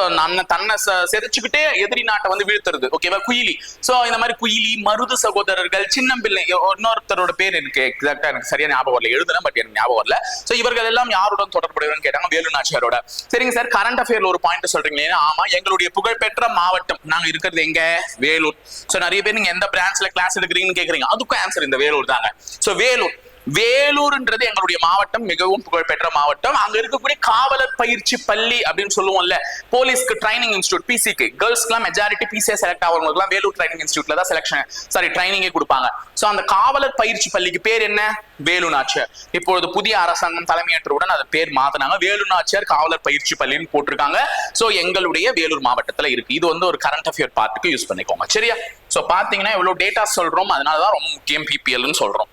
Speaker 1: தன்னை செதைச்சுக்கிட்டே எதிரி நாட்டை வந்து வீழ்த்துறது. ஓகேவா, குயிலி. சோ இந்த மாதிரி குயிலி, மருது சகோதரர்கள், சின்னம்பிள்ளை, இன்னொருத்தரோட பேர் இருக்கு, எக்ஸாக்டா எனக்கு சரியா ஞாபகம் வரல, எழுதுறேன் பட் எனக்கு ஞாபகம் வரல. சோ இவர்கள் எல்லாம் யாருடன் தொடர்புடையவர்னு கேட்டாங்க? வேலு நாச்சியாரோட. சரிங்க சார், கரண்ட் அஃபேர்ல ஒரு பாயிண்ட் சொல்றீங்க. ஆமா, எங்களுடைய புகழ்பெற்ற மாவட்டம் நாங்க இருக்கிறது எங்க? வேலூர். சோ நிறைய பேர் நீங்க எந்த பிரான்ச்ல கிளாஸ் எடுக்கிறீங்கன்னு கேக்குறீங்க. அதுக்கும் ஆன்சர் இந்த வேலூர் தாங்க. சோ வேலூர்ன்றது எங்களுடைய மாவட்டம், மிகவும் புகழ்பெற்ற மாவட்டம். அங்க இருக்கக்கூடிய காவலர் பயிற்சி பள்ளி அப்படின்னு சொல்லுவோம்ல, போலீஸ்க்கு ட்ரைனிங் இன்ஸ்டியூட், பிசிக்கு கேர்ள்ஸ்க்குலாம் மெஜாரிட்டி பிசிஏ செலக்ட் ஆகிறவங்களுக்குலாம் வேலூர் ட்ரைனிங் இன்ஸ்டியூட்ல தான் ட்ரைனிங்கே கொடுப்பாங்க. சோ அந்த காவலர் பயிற்சி பள்ளிக்கு பேர் என்ன? வேலு நாச்சியார். இப்பொழுது புதிய அரசாங்கம் தலைமையேற்றவுடன் அது பேர் மாத்தினாங்க, வேலு நாச்சியார் காவலர் பயிற்சி பள்ளின்னு போட்டிருக்காங்க. சோ எங்களுடைய வேலூர் மாவட்டத்துல இருக்கு. இது வந்து ஒரு கரண்ட் அஃபேர் பார்ட்டுக்கு யூஸ் பண்ணிக்கோங்க. சரியா, சோ பாத்தீங்கன்னா எவ்வளவு டேட்டா சொல்றோம், அதனாலதான் ரொம்ப முக்கியம் பிபிஎல்னு சொல்றோம்.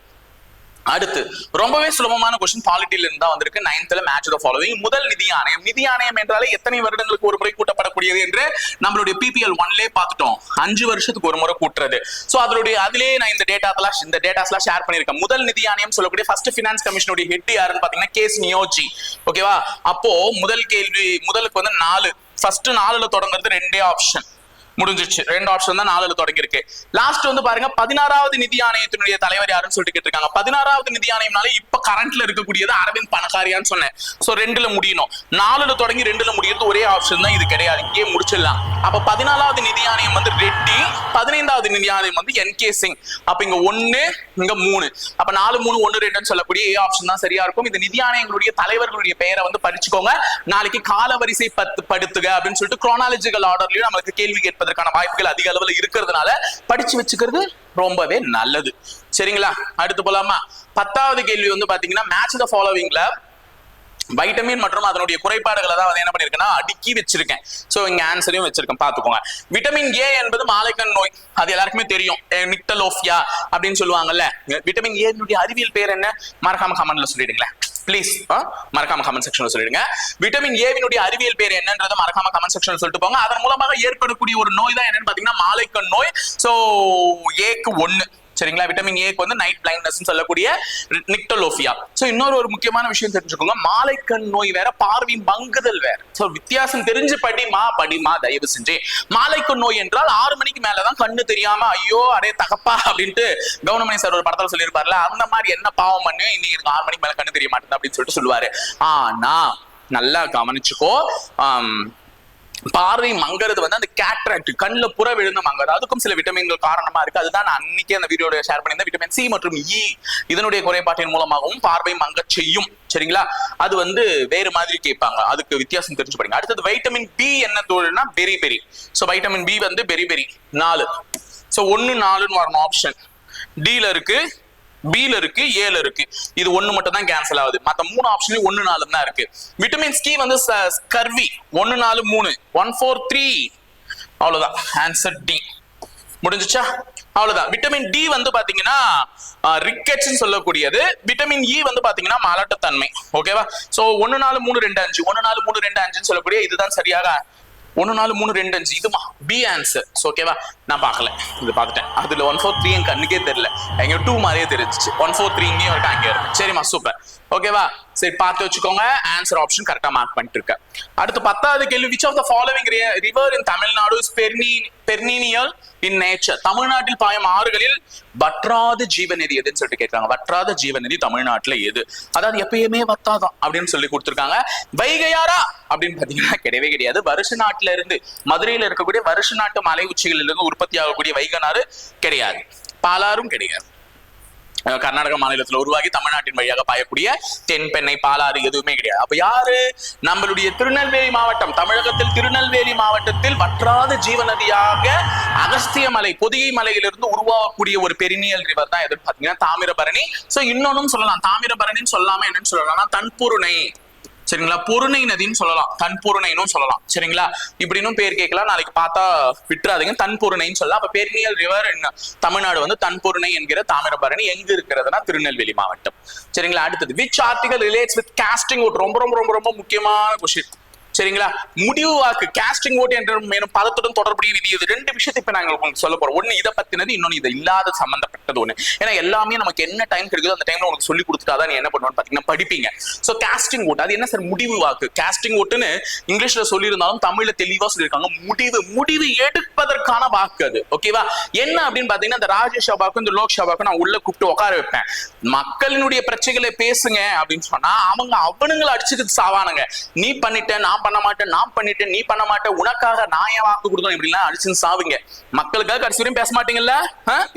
Speaker 1: அடுத்து ரொம்பவே சுலபமான क्वेश्चन பாலிட்டில இருந்து தான் வந்திருக்கு. 9th match the following. முதல் நிதி ஆணையம் என்றாலே எத்தனை வருடங்களுக்கு ஒரு முறை கூட்டப்படக்கூடியது என்று நம்மளுடைய PPL 1லே பார்த்துட்டோம். 5 வருஷத்துக்கு ஒரு முறை கூட்டுறது. சோ அதிலே நான் இந்த டேட்டாஸ்லாம் ஷேர் பண்ணிருக்கேன். முதல் நிதி ஆணையம் சொல்லக்கூடிய ஃபர்ஸ்ட் ஃபினான்ஸ் கமிஷனுடைய ஹெட் யாருன்னு பாத்தீங்கன்னா கேஸ் நியோஜி. ஓகேவா, அப்போ முதலுக்கு வந்து 4, ஃபர்ஸ்ட் 4ல தொடங்குறது 2 ஆப்ஷன் முடிஞ்சிச்சு. 2 ஆப்ஷன் தான் 4ல தொடங்கி இருக்கு. லாஸ்ட் வந்து பாருங்க 16வது நிதி ஆணையத்தினுடைய தலைவர் யாருன்னு சொல்லிட்டு கேட்டிருக்காங்க. 16வது நிதி ஆணையம்னால இப்ப கரண்ட்ல இருக்கக்கூடியது அரவிந்த் பணக்காரியான்னு சொன்னேன். சோ 2ல முடியணும். 4ல தொடங்கி 2ல முடியறது ஒரே ஆப்ஷன் தான், இது கிடையாது, இங்கே முடிச்சிடலாம். அப்ப 14வது நிதி ஆணையம் வந்து ரெட்டி, 15வது நிதி ஆணையம் வந்து NK சிங். அப்ப இங்க 1 இங்க 3, அப்ப 4 3 1 2ன்னு சொல்லக்கூடிய ஏ ஆப்ஷன் தான் சரியா இருக்கும். இந்த நிதி ஆணையங்களுடைய தலைவர்களுடைய பெயரை வந்து படிச்சுக்கோங்க. நாளைக்கு காலவரிசை படுத்துக அப்படின்னு சொல்லிட்டு குரோனாலஜிக்கல் ஆர்டர்லயும் நமக்கு கேள்வி கேட்பதற்கான வாய்ப்புகள் அதிக அளவுல இருக்கிறதுனால படிச்சு வச்சுக்கிறது ரொம்பவே நல்லது. சரிங்களா, அடுத்து போலாமா? 10வது கேள்வி வந்து பாத்தீங்கன்னா மேட்ச் தி ஃபாலோவிங்ல வைட்டமின் மற்றும் அதனுடைய குறைபாடுகளை தான் வந்து என்ன பண்ணிருக்கேன்னா அடுக்கி வச்சிருக்கேன். சோ இங்க ஆன்சரையும் வச்சிருக்கேன் பாத்துக்கோங்க. விட்டமின் ஏ என்பது மாலைக்கண் நோய், அது எல்லாருக்குமே தெரியும், நிக்டலோஃபியா அப்படின்னு சொல்லுவாங்கல்ல. விட்டமின் ஏ அறிவியல் பேர் என்ன மறக்காம கமெண்ட்ல சொல்லிடுங்களேன் ப்ளீஸ். மறக்காம கமெண்ட் செக்ஷன்ல சொல்லிடுங்க. விட்டமின் ஏவினுடைய அறிவியல் பேர் என்னன்றதை மறக்காம கமெண்ட் செக்ஷன்ல சொல்லிட்டு போங்க. அதன் மூலமாக ஏற்படக்கூடிய ஒரு நோய் தான் என்னன்னு பாத்தீங்கன்னா மாலைக்கண் நோய். சோ ஏக்கு 1 சரிங்களா. விட்டமின் ஏக்கு வந்து நைட் பிளைண்ட்னஸ் சொல்லக்கூடிய நிக்டலோஃபியா. சோ இன்னொரு ஒரு முக்கியமான விஷயம் தெரிஞ்சுக்கோங்க, மாலைக்கண் நோய் வேற, பார்வை மங்குதல் வேற. சோ வித்தியாசம் தெரிஞ்சு படிமா தயவு செஞ்சு. மாலைக்கண் நோய் என்றால் 6 மணிக்கு மேலதான் கண்ணு தெரியாம ஐயோ அரே தகப்பா அப்படின்ட்டு கவுனமணி சார் ஒரு படத்துல சொல்லியிருப்பார்ல, அந்த மாதிரி என்ன பாவம் பண்ணு இன்னைக்கு 6 மணிக்கு மேல கண்ணு தெரிய மாட்டேங்குது அப்படின்னு சொல்லிட்டு சொல்லுவாரு. ஆனா நல்லா கவனிச்சுக்கோ, பார்வை மங்கறது வந்து அந்த கேட்ராக்ட், கண்ணுல புற விழுந்து மங்கறது, அதுக்கும் சில விட்டமின்கள் காரணமா இருக்கு. அதுதான் நான் அன்னைக்கே அந்த வீடியோட ஷேர் பண்ணியிருந்தேன். விட்டமின் சி மற்றும் இ இதனுடைய குறைபாட்டின் மூலமாகவும் பார்வை மங்க செய்யும் சரிங்களா. அது வந்து வேறு மாதிரி கேட்பாங்க, அதுக்கு வித்தியாசம் தெரிஞ்சு படிங்க. அடுத்தது வைட்டமின் பி என்ன தோல்னா பெரி பெரி. சோ வைட்டமின் பி வந்து பெரி பெரி 4. சோ 1 4ன்னு வரணும் ஆப்ஷன். டில இருக்கு, பில இருக்கு, ஏல இருக்கு. இது 1 மட்டும் தான் கேன்சல் ஆகுது. மத்த 3 ஆப்ஷன்லயும் 1 4 தான் இருக்கு. விட்டமின் சி வந்து ஸ்கர்வி 1 4 3 1 4 3 அவ்வளவுதான் ஆன்சர் டி. முடிஞ்சுச்சா? அவ்வளவுதான். விட்டமின் டி வந்து பாத்தீங்கன்னா ரிக்கெட்ஸ் சொல்லக்கூடியது. விட்டமின் இ வந்து பாத்தீங்கன்னா மலட்டுத்தன்மை. ஓகேவா? சோ 1 4 3 2 5 1 4 3 2 5 சொல்லக்கூடிய இதுதான் சரியாக 1 4 3 2 5 இதுமா பி ஆன்சர். ஓகேவா? நான் பார்க்கல, இது பார்த்துட்டேன். அதுல 1 4 3 என் கண்ணுக்கே தெரியல, எங்க 2 மாதிரியே தெரிஞ்சிச்சு. 1 4 3 இங்கேயும் இருக்கு, அங்கே இருக்கு. சரிமா, சூப்பர். ஓகேவா? சரி பார்த்து வச்சுக்கோங்க. ஆன்சர் ஆப்ஷன் கரெக்டா மார்க் பண்ணிட்டு இருக்க. அடுத்து 10வது கேள்வி, which of the following river in Tamil Nadu is perennial in nature? தமிழ்நாட்டில் பாயும் ஆறுகளில் வற்றாத ஜீவநதி எதுன்னு சொல்லிட்டு கேட்கிறாங்க. வற்றாத ஜீவநதி தமிழ்நாட்டுல எது? அதாவது எப்பயுமே வத்தாதான் அப்படின்னு சொல்லி கொடுத்துருக்காங்க. வைகையாரா அப்படின்னு பாத்தீங்கன்னா கிடையவே கிடையாது. வருஷ நாட்டுல இருந்து மதுரையில இருக்கக்கூடிய வருஷ நாட்டு மலை உச்சிகளில் இருந்து உற்பத்தி ஆகக்கூடிய வைகனாறு கிடையாது. பாலாறும் கிடையாது. கர்நாடக மாநிலத்தில் உருவாகி தமிழ்நாட்டின் வழியாக பாயக்கூடிய தென்பெண்ணை பாலாறு எதுவுமே கிடையாது. அப்ப யாரு? நம்மளுடைய திருநெல்வேலி மாவட்டம். தமிழகத்தில் திருநெல்வேலி மாவட்டத்தில் வற்றாத ஜீவநதியாக அகஸ்திய மலை, பொதிகை மலையிலிருந்து உருவாகக்கூடிய ஒரு பெரினியல் ரிவர் தான் எதுன்னு பாத்தீங்கன்னா தாமிரபரணி. சோ இன்னொன்னும் சொல்லலாம், தாமிரபரணின்னு சொல்லாம என்னன்னு சொல்லலாம்னா தன்பொருணை சரிங்களா, பொருணை நதின்னு சொல்லலாம், தன்பொருணைன்னு சொல்லலாம் சரிங்களா. இப்படின்னு பேர் கேட்கலாம், நாளைக்கு பார்த்தா விட்டுறாதீங்க. தன்பொருணைன்னு சொல்லலாம். அப்ப பெரினியல் ரிவர் தமிழ்நாடு வந்து தன்பொருணை என்கிற தாமிரபரணி எங்க இருக்கிறதுனா திருநெல்வேலி மாவட்டம் சரிங்களா. அடுத்தது which article relates with casting vote? ரொம்ப ரொம்ப ரொம்ப ரொம்ப முக்கியமான கொஸ்டின் சரிங்களா. முடிவு வாக்கு காஸ்டிங் ஓட் என்ற பதத்துடன் தொடர்புடைய விதி. இது 2 விஷயத்தை இப்ப நாங்க உங்களுக்கு சொல்ல போறோம். ஒண்ணு இதை பத்தினது, இன்னொன்னு இது இல்லாத சம்பந்தப்பட்டது ஒண்ணு. ஏன்னா எல்லாமே நமக்கு என்ன டைம் கிடைக்குதோ அந்த டைம்ல உனக்கு சொல்லி கொடுத்துட்டாதான் நீ என்ன பண்ணுவோம்னு பாத்தீங்கன்னா படிப்பீங்க. சோ காஸ்டிங் ஓட் அது என்ன சார்? முடிவு வாக்கு. காஸ்டிங் ஓட்டுன்னு இங்கிலீஷ்ல சொல்லியிருந்தாலும் தமிழ்ல தெளிவா சொல்லியிருக்காங்க. முடிவு எடுப்பதற்கான வாக்கு அது. ஓகேவா? என்ன அப்படின்னு பாத்தீங்கன்னா இந்த ராஜ்யசபாக்கும் இந்த லோக்சபாக்கும் நான் உள்ள கூப்பிட்டு உட்கார வைப்பேன். மக்களினுடைய பிரச்சனைகளை பேசுங்க அப்படின்னு சொன்னா அவனுங்களை அடிச்சுக்கிட்டு சாவானுங்க. நீ பண்ணிட்ட, நான் பண்ண மாட்டேன், நான் பண்ணிட்டேன், நீ பண்ண மாட்டேன், உனக்காக நான் ஏன் வாக்கு கொடுத்தோம் இப்படிலாம் அடிச்சு சாவுங்க. மக்களுக்காக கடைசி வரையும் பேச மாட்டீங்கல்ல?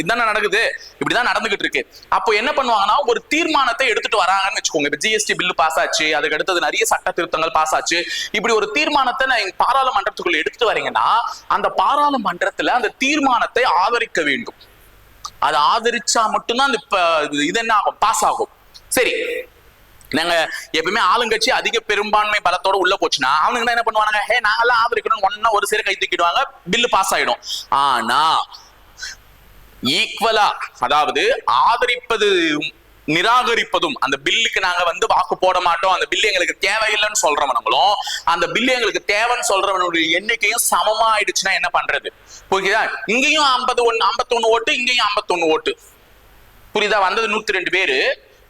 Speaker 1: இதுதானே நடக்குது, இப்படிதான் நடந்துகிட்டு இருக்கு. அப்போ என்ன பண்ணுவாங்கன்னா ஒரு தீர்மானத்தை எடுத்துட்டு வராங்கன்னு வச்சுக்கோங்க. இப்ப ஜிஎஸ்டி பில்லு பாஸ் ஆச்சு, அதுக்கு அடுத்தது நிறைய சட்ட திருத்தங்கள் பாஸ் ஆச்சு. இப்படி ஒரு தீர்மானத்தை நான் பாராளுமன்றத்துக்குள்ள எடுத்துட்டு வரீங்கன்னா அந்த பாராளுமன்றத்துல அந்த தீர்மானத்தை ஆதரிக்க வேண்டும். அதை ஆதரிச்சா மட்டும்தான் இது என்ன ஆகும்? பாஸ் ஆகும். சரி, நாங்க எப்பவுமே ஆளுங்கட்சி அதிக பெரும்பான்மை பலத்தோட உள்ள போச்சுன்னா அவனுக்கு என்ன பண்ணுவாங்க? நாங்கெல்லாம் ஆதரிக்கணும், ஒன்னா ஒரு சேர கை தூக்கிடுவாங்க, பில்லு பாஸ் ஆயிடும். ஆனா ஈக்குவலா, அதாவது ஆதரிப்பது நிராகரிப்பதும், அந்த பில்லுக்கு நாங்க வந்து வாக்கு போட மாட்டோம், அந்த பில்லு எங்களுக்கு தேவையில்லைன்னு சொல்றவனுங்களும் அந்த பில்லு எங்களுக்கு தேவைன்னு சொல்றவனுடைய எண்ணிக்கையும் சமமா ஆயிடுச்சுன்னா என்ன பண்றது? புரியுதா? இங்கேயும் 51 ஓட்டு, இங்கேயும் 51 ஓட்டு. புரியுதா? வந்தது 102 பேரு.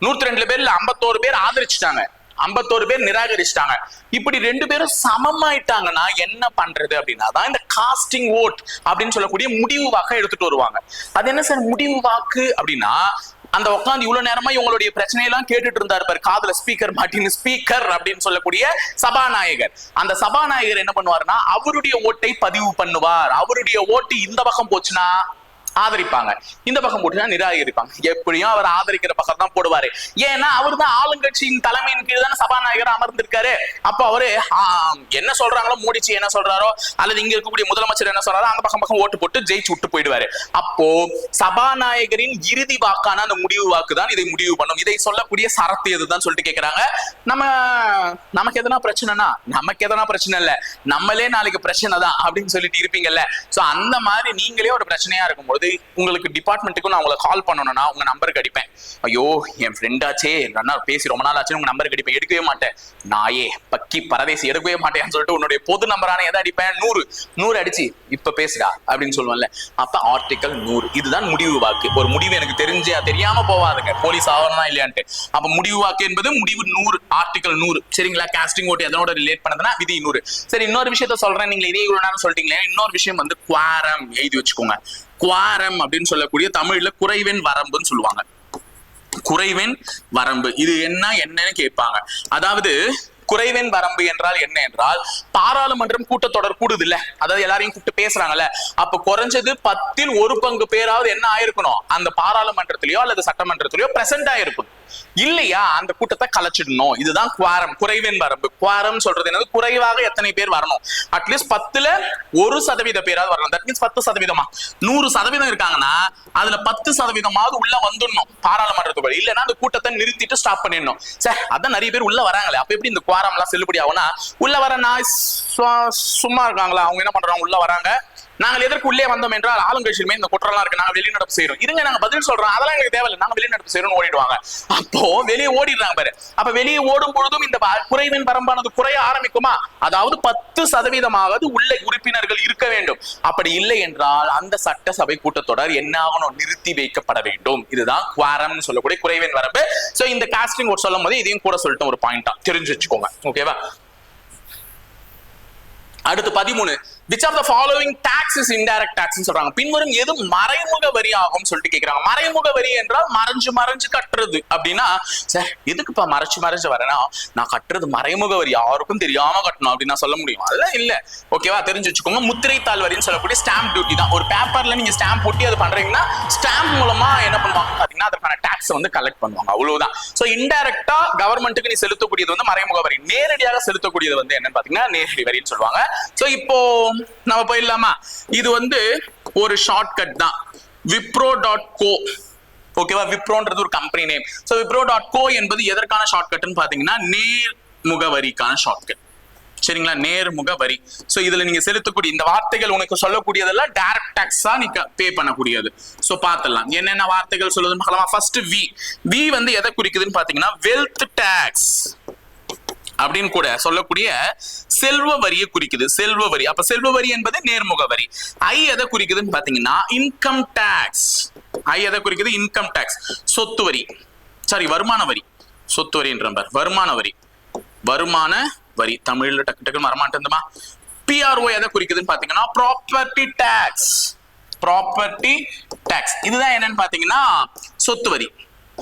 Speaker 1: 102 பேர்ல 51 பேர் ஆதரிச்சுட்டாங்க, 51 பேர் நிராகரிச்சிட்டாங்க. இப்படி 2 பேரும் சமமாயிட்டாங்கன்னா என்ன பண்றது அப்படின்னா தான் இந்த காஸ்டிங் ஓட் அப்படின்னு சொல்லக்கூடிய முடிவு வாக்கை எடுத்துட்டு வருவாங்க. அது என்ன சார் முடிவு வாக்கு அப்படின்னா? அந்த உட்காந்து இவ்வளவு நேரமா இவங்களுடைய பிரச்சனையெல்லாம் கேட்டுட்டு இருந்தாரு பாரு, காதுல ஸ்பீக்கர் மாட்டின்னு, ஸ்பீக்கர் அப்படின்னு சொல்லக்கூடிய சபாநாயகர். அந்த சபாநாயகர் என்ன பண்ணுவாருன்னா அவருடைய ஓட்டை பதிவு பண்ணுவார். அவருடைய ஓட்டு இந்த பக்கம் போச்சுன்னா ஆதரிப்பாங்க, இந்த பக்கம் போட்டுனா நிராகரிப்பாங்க. எப்படியும் அவர் ஆதரிக்கிற பக்கம் தான் போடுவாரு. ஏன்னா அவர் தான் ஆளுங்கட்சியின் தலைமையின் கீழ் தானே சபாநாயகர் அமர்ந்திருக்காரு. அப்ப அவரு என்ன சொல்றாங்களோ, மோடிச்சி என்ன சொல்றாரோ அல்லது இங்க இருக்கக்கூடிய முதலமைச்சர் என்ன சொல்றாரோ அந்த பக்கம் ஓட்டு போட்டு ஜெயிச்சு விட்டு போயிடுவாரு. அப்போ சபாநாயகரின் இறுதி வாக்கான அந்த முடிவு வாக்கு தான் இதை முடிவு பண்ணும். இதை சொல்லக்கூடிய சரத்து எதுதான் சொல்லிட்டு கேட்கிறாங்க. நமக்கு எதனா பிரச்சனைனா நமக்கு எதனா பிரச்சனை இல்ல, நம்மளே நாளைக்கு பிரச்சனை தான் அப்படின்னு சொல்லிட்டு இருப்பீங்கல்ல. சோ அந்த மாதிரி நீங்களே ஒரு பிரச்சனையா இருக்கும்போது உங்களுக்கு டிபார்ட்மெண்ட்டுக்கு நான் உங்களை கால் பண்ணணும்னா உங்க நம்பருக்கு அடிப்பேன். ஐயோ என் ஃப்ரெண்டாச்சே பேசி ரொம்ப நாள் ஆச்சு, உங்க நம்பருக்கு அடிப்பேன், எடுக்கவே மாட்டேன், நாயே பக்கி பரதேசி எடுக்கவே மாட்டேன்னு சொல்லிட்டு உன்னுடைய பொது நம்பரான எதை அடிப்பேன், 100 அடிச்சு இப்ப பேசுடா அப்படின்னு சொல்லுவேன்ல. அப்ப ஆர்டிகல் 100 இதுதான் முடிவு வாக்கு. ஒரு முடிவு எனக்கு தெரியாம போவாதுங்க, போலீஸ் ஆவணமா இல்லையான்ட்டு. அப்ப முடிவு வாக்கு என்பது முடிவு 100, ஆர்டிகல் 100. சரிங்களா? காஸ்டிங் ஓட்டு எதனோட ரிலேட் பண்ணதுன்னா விதி 100. சரி, இன்னொரு விஷயத்த சொல்றேன், நீங்க இதே இவ்வளவு நேரம் சொல்லிட்டீங்களே. இன்னொரு விஷயம் வந்து குவாரம், எழுதி வச்சுக்கோங்க. குவாரம் அப்படின்னு சொல்லக்கூடிய தமிழ்ல குறைவெண் வரம்புன்னு சொல்லுவாங்க. குறைவெண் வரம்பு இது என்னன்னு கேட்பாங்க. அதாவது குறைவெண் வரம்பு என்றால் என்ன என்றால், பாராளுமன்றம் கூட்டத்தொடர் கூடுது இல்ல, அதாவது எல்லாரையும் கூப்பிட்டு பேசுறாங்கல்ல, அப்ப குறைஞ்சது 10ல் 1 பங்கு பேராவது என்ன ஆயிருக்கணும், அந்த பாராளுமன்றத்திலயோ அல்லது சட்டமன்றத்திலயோ பிரசன்ட் ஆயிருக்கும். இல்லையா அந்த கூட்டத்தை கலைச்சிடணும். இதுதான் குவாரம், குறைவெண் வரம்பு. குவாரம் சொல்றது என்னது, குறைவாக எத்தனை பேர் வரணும், அட்லீஸ்ட் 10ல் 1% பேராவது வரணும். That means 10%. 100% இருக்காங்கன்னா அதுல 10%மாவது உள்ள வந்துடணும் பாராளுமன்றத்துக்குள்ள. இல்லைன்னா அந்த கூட்டத்தை நிறுத்திட்டு ஸ்டாப் பண்ணிடணும். சார் அதான் நிறைய பேர் உள்ள வராங்களே, அப்ப எப்படி இந்த குவாரம் எல்லாம் செல்லுபடி ஆகும்னா, உள்ள வர நான் சும்மா இருக்காங்களா, அவங்க என்ன பண்றாங்க, உள்ள வராங்க, நாங்கள் எதற்கு உள்ளே வந்தோம் என்றால் ஆளுங்கட்சியுமே இந்த குற்றம்லாம் இருக்கு, நாங்க வெளிநடப்பு செய்யறோம், இருங்க நாங்க பதில் சொல்றோம், அதெல்லாம் எங்களுக்கு தேவையில்லை, நாங்க வெளிநடப்பு செய்யறோம் ஓடிடுவாங்க. அப்போ வெளியே ஓடிடுறாங்க பாரு. அப்ப வெளியே ஓடும் பொழுதும் இந்த குறைவின் வரம்பானது குறைய ஆரம்பிக்குமா, அதாவது 10%ஆவது உள்ள உறுப்பினர்கள் இருக்க வேண்டும். அப்படி இல்லை என்றால் அந்த சட்டசபை கூட்டத்தொடர் என்ன ஆகணும், நிறுத்தி வைக்கப்பட வேண்டும். இதுதான் குவாரம் சொல்லக்கூடிய குறைவின் வரம்பு. சோ இந்த காஸ்டிங் ஓட் சொல்லும் போது இதையும் கூட சொல்லிட்டு ஒரு பாயிண்டா தெரிஞ்சு வச்சுக்கோங்க. ஓகேவா? அடுத்து 13, which of the following tax is indirect tax ன்னு சொல்றாங்க. பின்வரும் எது மறைமுக வரி ஆகும் சொல்லிட்டு கேக்குறாங்க. மறைமுக வரி என்றால் மறைஞ்சு கட்டுறது. அப்படின்னா சார் எதுக்குப்பா மறைச்சு வரேன்னா, நான் கட்டுறது மறைமுக வரி, யாருக்கும் தெரியாம கட்டணும் அப்படின்னு நான் சொல்ல முடியும், அதெல்லாம் இல்ல. ஓகேவா? தெரிஞ்சு வச்சுக்கோங்க. முத்திரைத்தாள் வரின்னு சொல்லக்கூடிய ஸ்டாம்ப் டியூட்டி தான். ஒரு பேப்பர்ல நீங்க ஸ்டாம்ப் போட்டி அது பண்றீங்கன்னா ஸ்டாம்ப் மூலமா என்ன பண்ணுவாங்க பாத்தீங்கன்னா அதற்கான டாக்ஸ் வந்து கலெக்ட் பண்ணுவாங்க, அவ்வளவுதான். சோ இன்டைரக்டா கவர்மெண்ட்டுக்கு நீ செலுத்தக்கூடியது வந்து மறைமுக வரி. நேரடியாக செலுத்தக்கூடியது வந்து என்னன்னு பாத்தீங்கன்னா நேரடி வரின்னு சொல்லுவாங்க. சோ இப்போ நம்ம போயிடலாமா? இது வந்து ஒரு ஷார்ட்கட் தான், wipro.co. ஓகேவா? விப்ரோன்றது ஒரு கம்பெனி நேம். சோ wipro.co என்பது எதற்கான ஷார்ட்கட்னு பாத்தீங்கன்னா நேர்முக வரிக்கான ஷார்ட்கட். சரிங்களா? நேர்முக வரி. சோ இதுல நீங்க செலுத்தக்கூடிய இந்த வார்த்தைகள் உனக்கு சொல்லக்கூடியதெல்லாம் டைரக்ட் டாக்ஸா நீங்க பே பண்ணக்கூடியது. சோ பாத்துடலாம் என்னென்ன வார்த்தைகள் சொல்லுதுன்னு பார்க்கலாம். ஃபர்ஸ்ட் வி வந்து எதை குறிக்குதுன்னு பாத்தீங்கன்னா வெல்த் டாக்ஸ் அப்படின்னு கூட சொல்லக்கூடிய செல்வ வரியை குறிக்குது. செல்வ வரி. அப்ப செல்வ வரி என்பது நேர்முக வரி. ஐ எதை குறிக்குதுன்னு பாத்தீங்கன்னா இன்கம் டாக்ஸ். ஐ எதை குறிக்குது, இன்கம் டாக்ஸ். சொத்து வரி, சாரி வருமான வரி. சொத்து வரின்ற வருமான வரி. வருமான வரி தமிழ்ல டக்கு வரமாட்டேந்துமா. பிஆர்ஓ எதை குறிக்குதுன்னு பாத்தீங்கன்னா ப்ராப்பர்ட்டி டாக்ஸ். ப்ராப்பர்ட்டி டாக்ஸ் இதுதான் என்னன்னு பாத்தீங்கன்னா சொத்து வரி.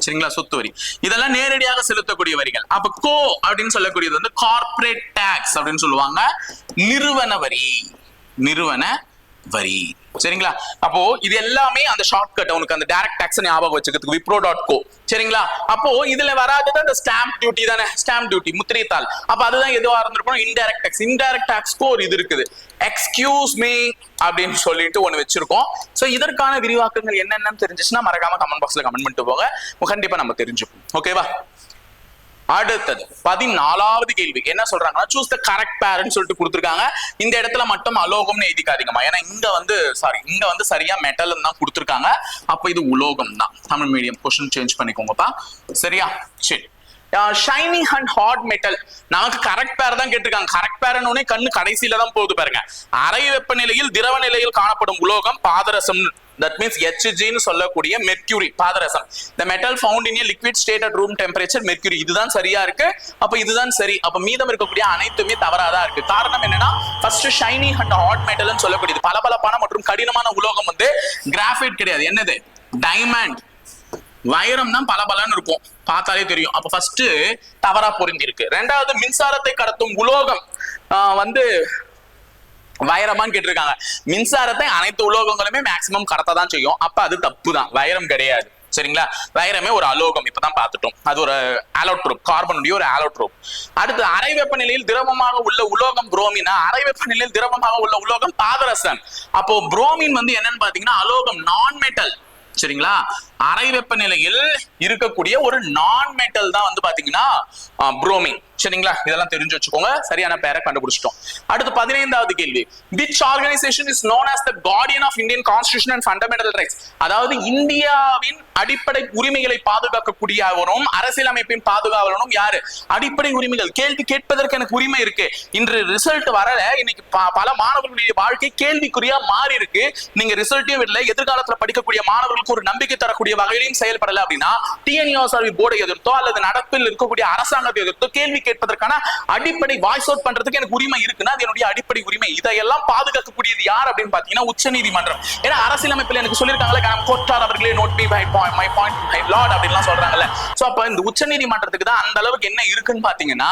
Speaker 1: சரிங்களா? சொத்து வரி. இதெல்லாம் நேரடியாக செலுத்தக்கூடிய வரிகள். அப்ப கோ அப்படின்னு சொல்லக்கூடியது வந்து கார்ப்பரேட் டாக்ஸ் அப்படின்னு சொல்லுவாங்க. நிறுவன வரி. நிறுவன வரி. சரிங்களா? அப்போ இது எல்லாமே அந்த ஷார்ட்கட் உனக்கு அந்த டைரக்ட் டாக்ஸ் ஞாபகம் வச்சுக்கிறதுக்கு wipro.co. சரிங்களா? அப்போ இதுல வராதது அந்த ஸ்டாம்ப் டியூட்டி தானே, ஸ்டாம்ப் டியூட்டி முத்திரைத்தாள். அப்ப அதுதான் எதுவா இருந்திருக்கும், இன்டைரக்ட் டாக்ஸ். இன்டைரக்ட் டாக்ஸ்க்கு ஒரு இது இருக்குது, எக்ஸ்கியூஸ் மீ அப்படின்னு சொல்லிட்டு ஒண்ணு வச்சிருக்கோம். சோ இதற்கான விரிவாக்கங்கள் என்னென்னு தெரிஞ்சுச்சுன்னா மறக்காம கமெண்ட் பாக்ஸ்ல கமெண்ட் பண்ணிட்டு போங்க, கண்டிப்பா நம்ம தெரிஞ்சுப்போம். ஓகேவா? அடுத்தது 14வது கேள்வி என்ன சொல்றாங்கன்னா, சூஸ் த கரெக்ட் பேர்னு சொல்லிட்டு கொடுத்துருக்காங்க. இந்த இடத்துல மட்டும் அலோகம்னு எழுதிக்காதீங்கம்மா, ஏன்னா இங்க வந்து சரியா மெட்டல் தான் கொடுத்துருக்காங்க. அப்ப இது உலோகம் தான். தமிழ் மீடியம் கொஸ்டின் சேஞ்ச் பண்ணிக்கோங்கப்பா. சரியா? சரி. ஷைனிங் அண்ட் ஹாட் மெட்டல் நமக்கு கரெக்ட் பேர் தான் கேட்டிருக்காங்க. கரெக்ட் பேர்னு கண்ணு கடைசியில தான் போகுது பாருங்க. அறை வெப்பநிலையில் திரவ நிலையில் காணப்படும் உலோகம் பாதரசம். That means Hg ன்னு சொல்லக்கூடிய mercury, பாதரசம். The metal found in a liquid state at room temperature mercury. இதுதான் சரியா இருக்கு. அப்ப இதுதான் சரி. அப்ப மீதம் இருக்கக்கூடிய அனைத்துமே தவறாதான் இருக்கு. காரணம் என்னன்னா, ஃபர்ஸ்ட் ஷைனி அண்ட் ஹாட் மெட்டல்னு சொல்லக்கூடியது பளபளப்பான மற்றும் கடினமான உலோகம் வந்து கிராஃபைட் கிடையாது. என்னது? டைமண்ட். வைரம் தான் பளபளன்னு இருக்கும், பார்த்தாலே தெரியும். அப்ப ஃபர்ஸ்ட் தவறா பொருந்தி இருக்கு. ரெண்டாவது மின்சாரத்தை கடத்தும் உலோகம் வந்து வைரமான்னு கேட்டிருக்காங்க. மின்சாரத்தை அனைத்து உலோகங்களுமே மேக்சிமம் கடத்த தான் செய்யும். அப்ப அது தப்பு தான், வைரம் கிடையாது. சரிங்களா? வைரமே ஒரு அலோகம், இப்பதான் பார்த்துட்டோம். அது ஒரு ஆலோட்ரோப், கார்பனுடைய ஒரு ஆலோட்ரோப். அடுத்து அறை வெப்பநிலையில் திரவமாக உள்ள உலோகம் புரோமினா, அறை வெப்பநிலையில் திரவமாக உள்ள உலோகம் பாதரசம். அப்போ புரோமின் வந்து என்னன்னு பாத்தீங்கன்னா அலோகம், நான் மெட்டல். சரிங்களா? அறை வெப்பநிலையில் இருக்கக்கூடிய ஒரு நான் மெட்டல் தான் வந்து பாத்தீங்கன்னா புரோமின். சரிங்களா? இதெல்லாம் தெரிஞ்சு வச்சுக்கோங்க. சரியான பேரை கண்டுபிடிச்சிட்டோம். அடுத்து 15வது கேள்வி, which organization is known as the guardian of Indian constitution and fundamental rights? அதாவது இந்தியாவின் அடிப்படை உரிமைகளை பாதுகாக்கக்கூடியவரும் அரசியலமைப்பின் பாதுகாவலரும் யாரு? அடிப்படை உரிமைகள், கேள்வி கேட்பதற்கு எனக்கு உரிமை இருக்கு. இன்று ரிசல்ட் வரல, இன்னைக்கு பல மாணவர்களுடைய வாழ்க்கை கேள்விக்குறியா மாறி இருக்கு. நீங்க ரிசல்ட்டையும் இல்லை, எதிர்காலத்துல படிக்கக்கூடிய மாணவர்களுக்கு ஒரு நம்பிக்கை தரக்கூடிய வகையிலையும் செயல்படல அப்படின்னா டிஎன்யூஎஸ்ஆர்பி போர்டை எதிர்த்தோ அல்லது நடப்பில் இருக்கக்கூடிய அரசாங்கத்தை எதிர்த்தோ கேள்வி கேட்பதற்கான அடிப்படை வாய்ஸ் அவுட் பண்றதுக்கு எனக்கு உரிமை இருக்குன்னா அது என்னுடைய அடிப்படை உரிமை. இதையெல்லாம் பாதுகாக்கக்கூடியது யார் அப்படின்னு பாத்தீங்கன்னா உச்சநீதிமன்றம். ஏன்னா அரசியலமைப்பில் எனக்கு சொல்லியிருக்காங்களே, கோட்டார் அவர்களே note me by my point my lord அப்படின்லாம் சொல்றாங்கல்ல. சோ அப்ப இந்த உச்சநீதிமன்றத்துக்கு தான் அந்த அளவுக்கு என்ன இருக்குன்னு பாத்தீங்கன்னா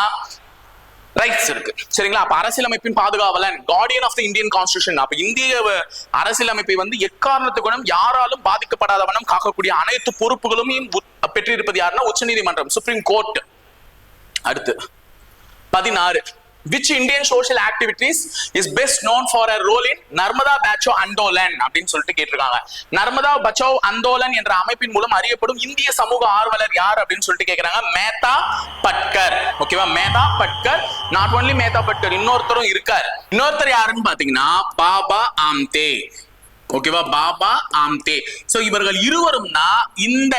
Speaker 1: ரைட்ஸ் இருக்கு. சரிங்களா? அப்ப அரசியலமைப்பின் பாதுகாவலன், guardian of the Indian constitution. அப்ப இந்திய அரசியலமைப்பை வந்து எக்காரணத்துக்கும் யாராலும் பாதிக்கப்படாத வண்ணம் காக்கக்கூடிய அனைத்து பொறுப்புகளும் பெற்றிருப்பது யாருன்னா உச்சநீதிமன்றம், சுப்ரீம் கோர்ட். அடுத்து 16, which Indian social activities is best known for a role in Narmada Bachao Andolan அப்படின்னு சொல்லிட்டு கேட்டிருக்காங்க. நர்மதா பச்சாவ் அந்தோலன் என்ற அமைப்பின் மூலம் அறியப்படும் இந்திய சமூக ஆர்வலர் யார் அப்படின்னு சொல்லிட்டு கேக்குறாங்க. மேதா பட்கர். ஓகேவா? மேதா பட்கர். நாட் ஒன்லி மேதா பட்கர், இன்னொருத்தரும் இருக்காரு. இன்னொருத்தர் யாருன்னு பாத்தீங்கன்னா பாபா ஆம்தே. ஓகேவா? பாபா ஆம்தே. சோ இவர்கள் இருவரும்னா இந்த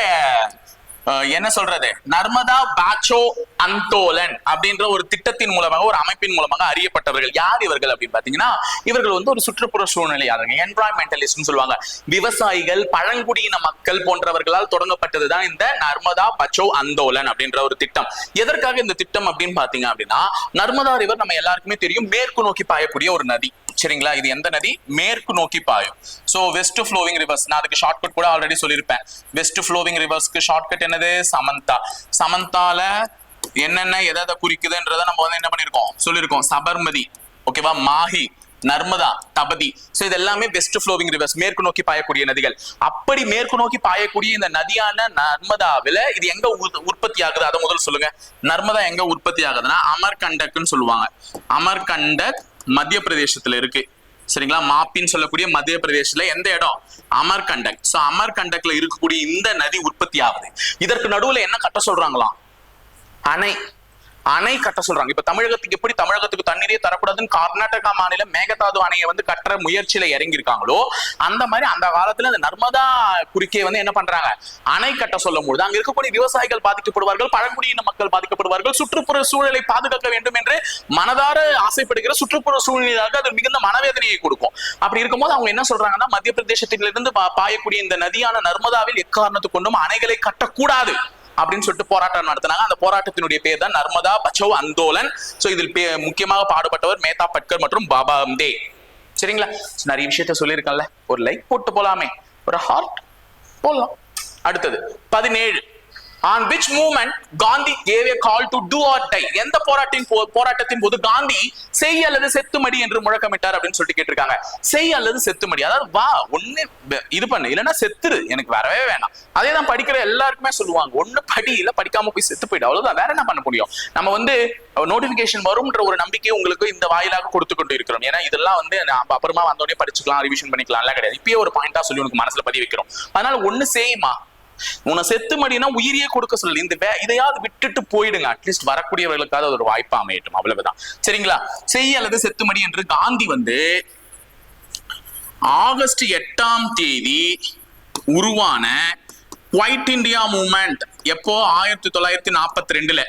Speaker 1: என்ன சொல்றது, நர்மதா பாச்சோ அந்தோலன் அப்படின்ற ஒரு திட்டத்தின் மூலமாக, ஒரு அமைப்பின் மூலமாக அறியப்பட்டவர்கள். யார் இவர்கள் அப்படின்னு பாத்தீங்கன்னா இவர்கள் வந்து ஒரு சுற்றுப்புற சூழ்நிலையாளர்கள், என்விரான்மெண்டலிஸ்ட் சொல்லுவாங்க. விவசாயிகள், பழங்குடியின மக்கள் போன்றவர்களால் தொடங்கப்பட்டதுதான் இந்த நர்மதா பச்சோ அந்தோலன் அப்படின்ற ஒரு திட்டம். எதற்காக இந்த திட்டம் அப்படின்னு பாத்தீங்க அப்படின்னா நர்மதா ரிவர் நம்ம எல்லாருக்குமே தெரியும், மேற்கு நோக்கி பாயக்கூடிய ஒரு நதி. சரிங்களா? இது எந்த நதி? மேற்கு நோக்கி பாயும். சோ வெஸ்ட் ஃப்ளோவிங் ரிவர்ஸ், நான் அதுக்கு ஷார்ட்கட் கூட ஆல்ரெடி சொல்லியிருப்பேன். வெஸ்ட் ஃப்ளோவிங் ரிவர்ஸ்க்கு ஷார்ட்கட் என்னது? சமந்தா. சமந்தால என்னென்ன எதை குறிக்குதுன்றத நம்ம வந்து என்ன பண்ணிருக்கோம், சொல்லியிருக்கோம். சபர்மதி, ஓகேவா, மாஹி, நர்மதா, தபதி. சோ இது எல்லாமே வெஸ்ட் ஃப்ளோவிங் ரிவர்ஸ், மேற்கு நோக்கி பாயக்கூடிய நதிகள். அப்படி மேற்கு நோக்கி பாயக்கூடிய இந்த நதியான நர்மதாவில இது எங்க உற்பத்தி ஆகுது அதை முதல் சொல்லுங்க. நர்மதா எங்க உற்பத்தி ஆகுதுன்னா அமர்கண்டக்னு சொல்லுவாங்க. அமர்கண்டக் மத்திய பிரதேசத்துல இருக்கு. சரிங்களா? மாப்பின்னு சொல்லக்கூடிய மத்திய பிரதேசத்துல எந்த இடம்? அமர்கண்டக். சோ அமர்கண்டக்ல இருக்கக்கூடிய இந்த நதி உற்பத்தி ஆகுது. இதற்கு நடுவுல என்ன கட்ட சொல்றாங்களாம்? அணை. அணை கட்ட சொல்றாங்க. இப்ப தமிழகத்துக்கு எப்படி தமிழகத்துக்கு தண்ணீரே தரக்கூடாதுன்னு கர்நாடகா மாநிலம் மேகதாது அணையை வந்து கட்டுற முயற்சியில இறங்கி இருக்காங்களோ அந்த மாதிரி அந்த காலத்துல இந்த நர்மதா குறுக்கே வந்து என்ன பண்றாங்க, அணை கட்ட சொல்லும் பொழுது அங்க இருக்கக்கூடிய விவசாயிகள் பாதிக்கப்படுவார்கள், பழங்குடியின மக்கள் பாதிக்கப்படுவார்கள். சுற்றுப்புற சூழலை பாதுகாக்க வேண்டும் என்று மனதார ஆசைப்படுகிற சுற்றுப்புற சூழ்நிலையாக அது மிகுந்த மனவேதனையை கொடுக்கும். அப்படி இருக்கும்போது அவங்க என்ன சொல்றாங்கன்னா மத்திய பிரதேசத்திலிருந்து பாயக்கூடிய இந்த நதியான நர்மதாவில் எக்காரணத்து கொண்டும் அணைகளை கட்டக்கூடாது அப்படின்னு சொல்லிட்டு போராட்டம் நடத்தினாங்க. அந்த போராட்டத்தினுடைய பேர் தான் நர்மதா பச்சாவ் அந்தோலன். சோ இதில் முக்கியமாக பாடுபட்டவர் மேதா பட்கர் மற்றும் பாபா ஆம்தே. சரிங்களா? நிறைய விஷயத்த சொல்லியிருக்கேன்ல, ஒரு லைக் போட்டு போலாமே, ஒரு ஹார்ட் போடலாம். அடுத்தது 17, on which movement Gandhi gave a call to do or die? எந்த போராட்டத்தின் போது காந்தி செய் அல்லது செத்துமடி என்று முழக்கமிட்டார் அப்படின்னு சொல்லிட்டு கேட்டிருக்காங்க. செய் அல்லது செத்துமடி, அதாவது வா ஒண்ணு இது பண்ணு, இல்லைன்னா செத்துரு, எனக்கு வரவே வேணாம். அதே தான் படிக்கிற எல்லாருக்குமே சொல்லுவாங்க, ஒண்ணு படி, இல்ல படிக்காம போய் செத்து போயிடு, அவ்வளவுதான், வேற என்ன பண்ண முடியும். நம்ம வந்து நோட்டிபிகேஷன் வரும்ன்ற ஒரு நம்பிக்கையை உங்களுக்கு இந்த வாயிலாக கொடுத்து கொண்டு இருக்கிறோம். ஏன்னா இதெல்லாம் வந்து அப்புறமா வந்தோடனே படிச்சுக்கலாம், ரிவிஷன் பண்ணிக்கலாம் எல்லாம் கிடையாது. இப்பயே ஒரு பாயிண்டா சொல்லி உனக்கு மனசுல பதிவு வைக்கிறோம். அதனால ஒண்ணு செய்யுமா, உன்னை செத்து மடினா உயிரியே கொடுக்க சொல்லி இந்த இதையாவது விட்டுட்டு போயிடுங்க. அட்லீஸ்ட் வரக்கூடியவர்களுக்காக ஒரு வாய்ப்பா அமையட்டும், அவ்வளவுதான். சரிங்களா? செய் அல்லது செத்துமடி என்று காந்தி வந்து ஆகஸ்ட் 8ஆம் தேதி உருவான குவைட் இந்தியா மூவ்மெண்ட் எப்போ 1942ல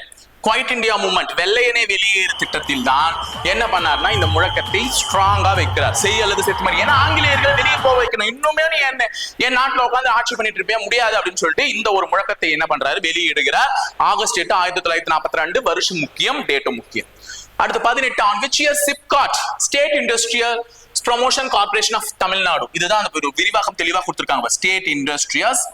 Speaker 1: குவைட் இந்தியா மூவ்மெண்ட், வெள்ளையனே வெளியேறு திட்டத்தில் தான் என்ன பண்ணார்னா இந்த முழக்கத்தை ஸ்ட்ராங்கா வைக்கிறார். செய் அல்லது செத்துமடி. ஏன்னா ஆங்கிலேயர்கள் வெளியே போக வைக்கணும், இன்னுமே நீ என் நாட்டுல உட்காந்து ஆட்சி பண்ணிட்டு இருப்பேன் முடியாது அப்படின்னு சொல்லிட்டு இந்த ஒரு முழக்கத்தை என்ன பண்றாரு, வெளியிடுகிறார். ஆகஸ்ட் 8, 1942. வருஷம் முக்கியம், டேட்டும் முக்கியம். அடுத்து 18, on which year SIPCOT, State Industrial Promotion Corporation of Tamil Nadu, இதுதான் அந்த விரிவாக்கம் தெளிவாக கொடுத்திருக்காங்க. State industries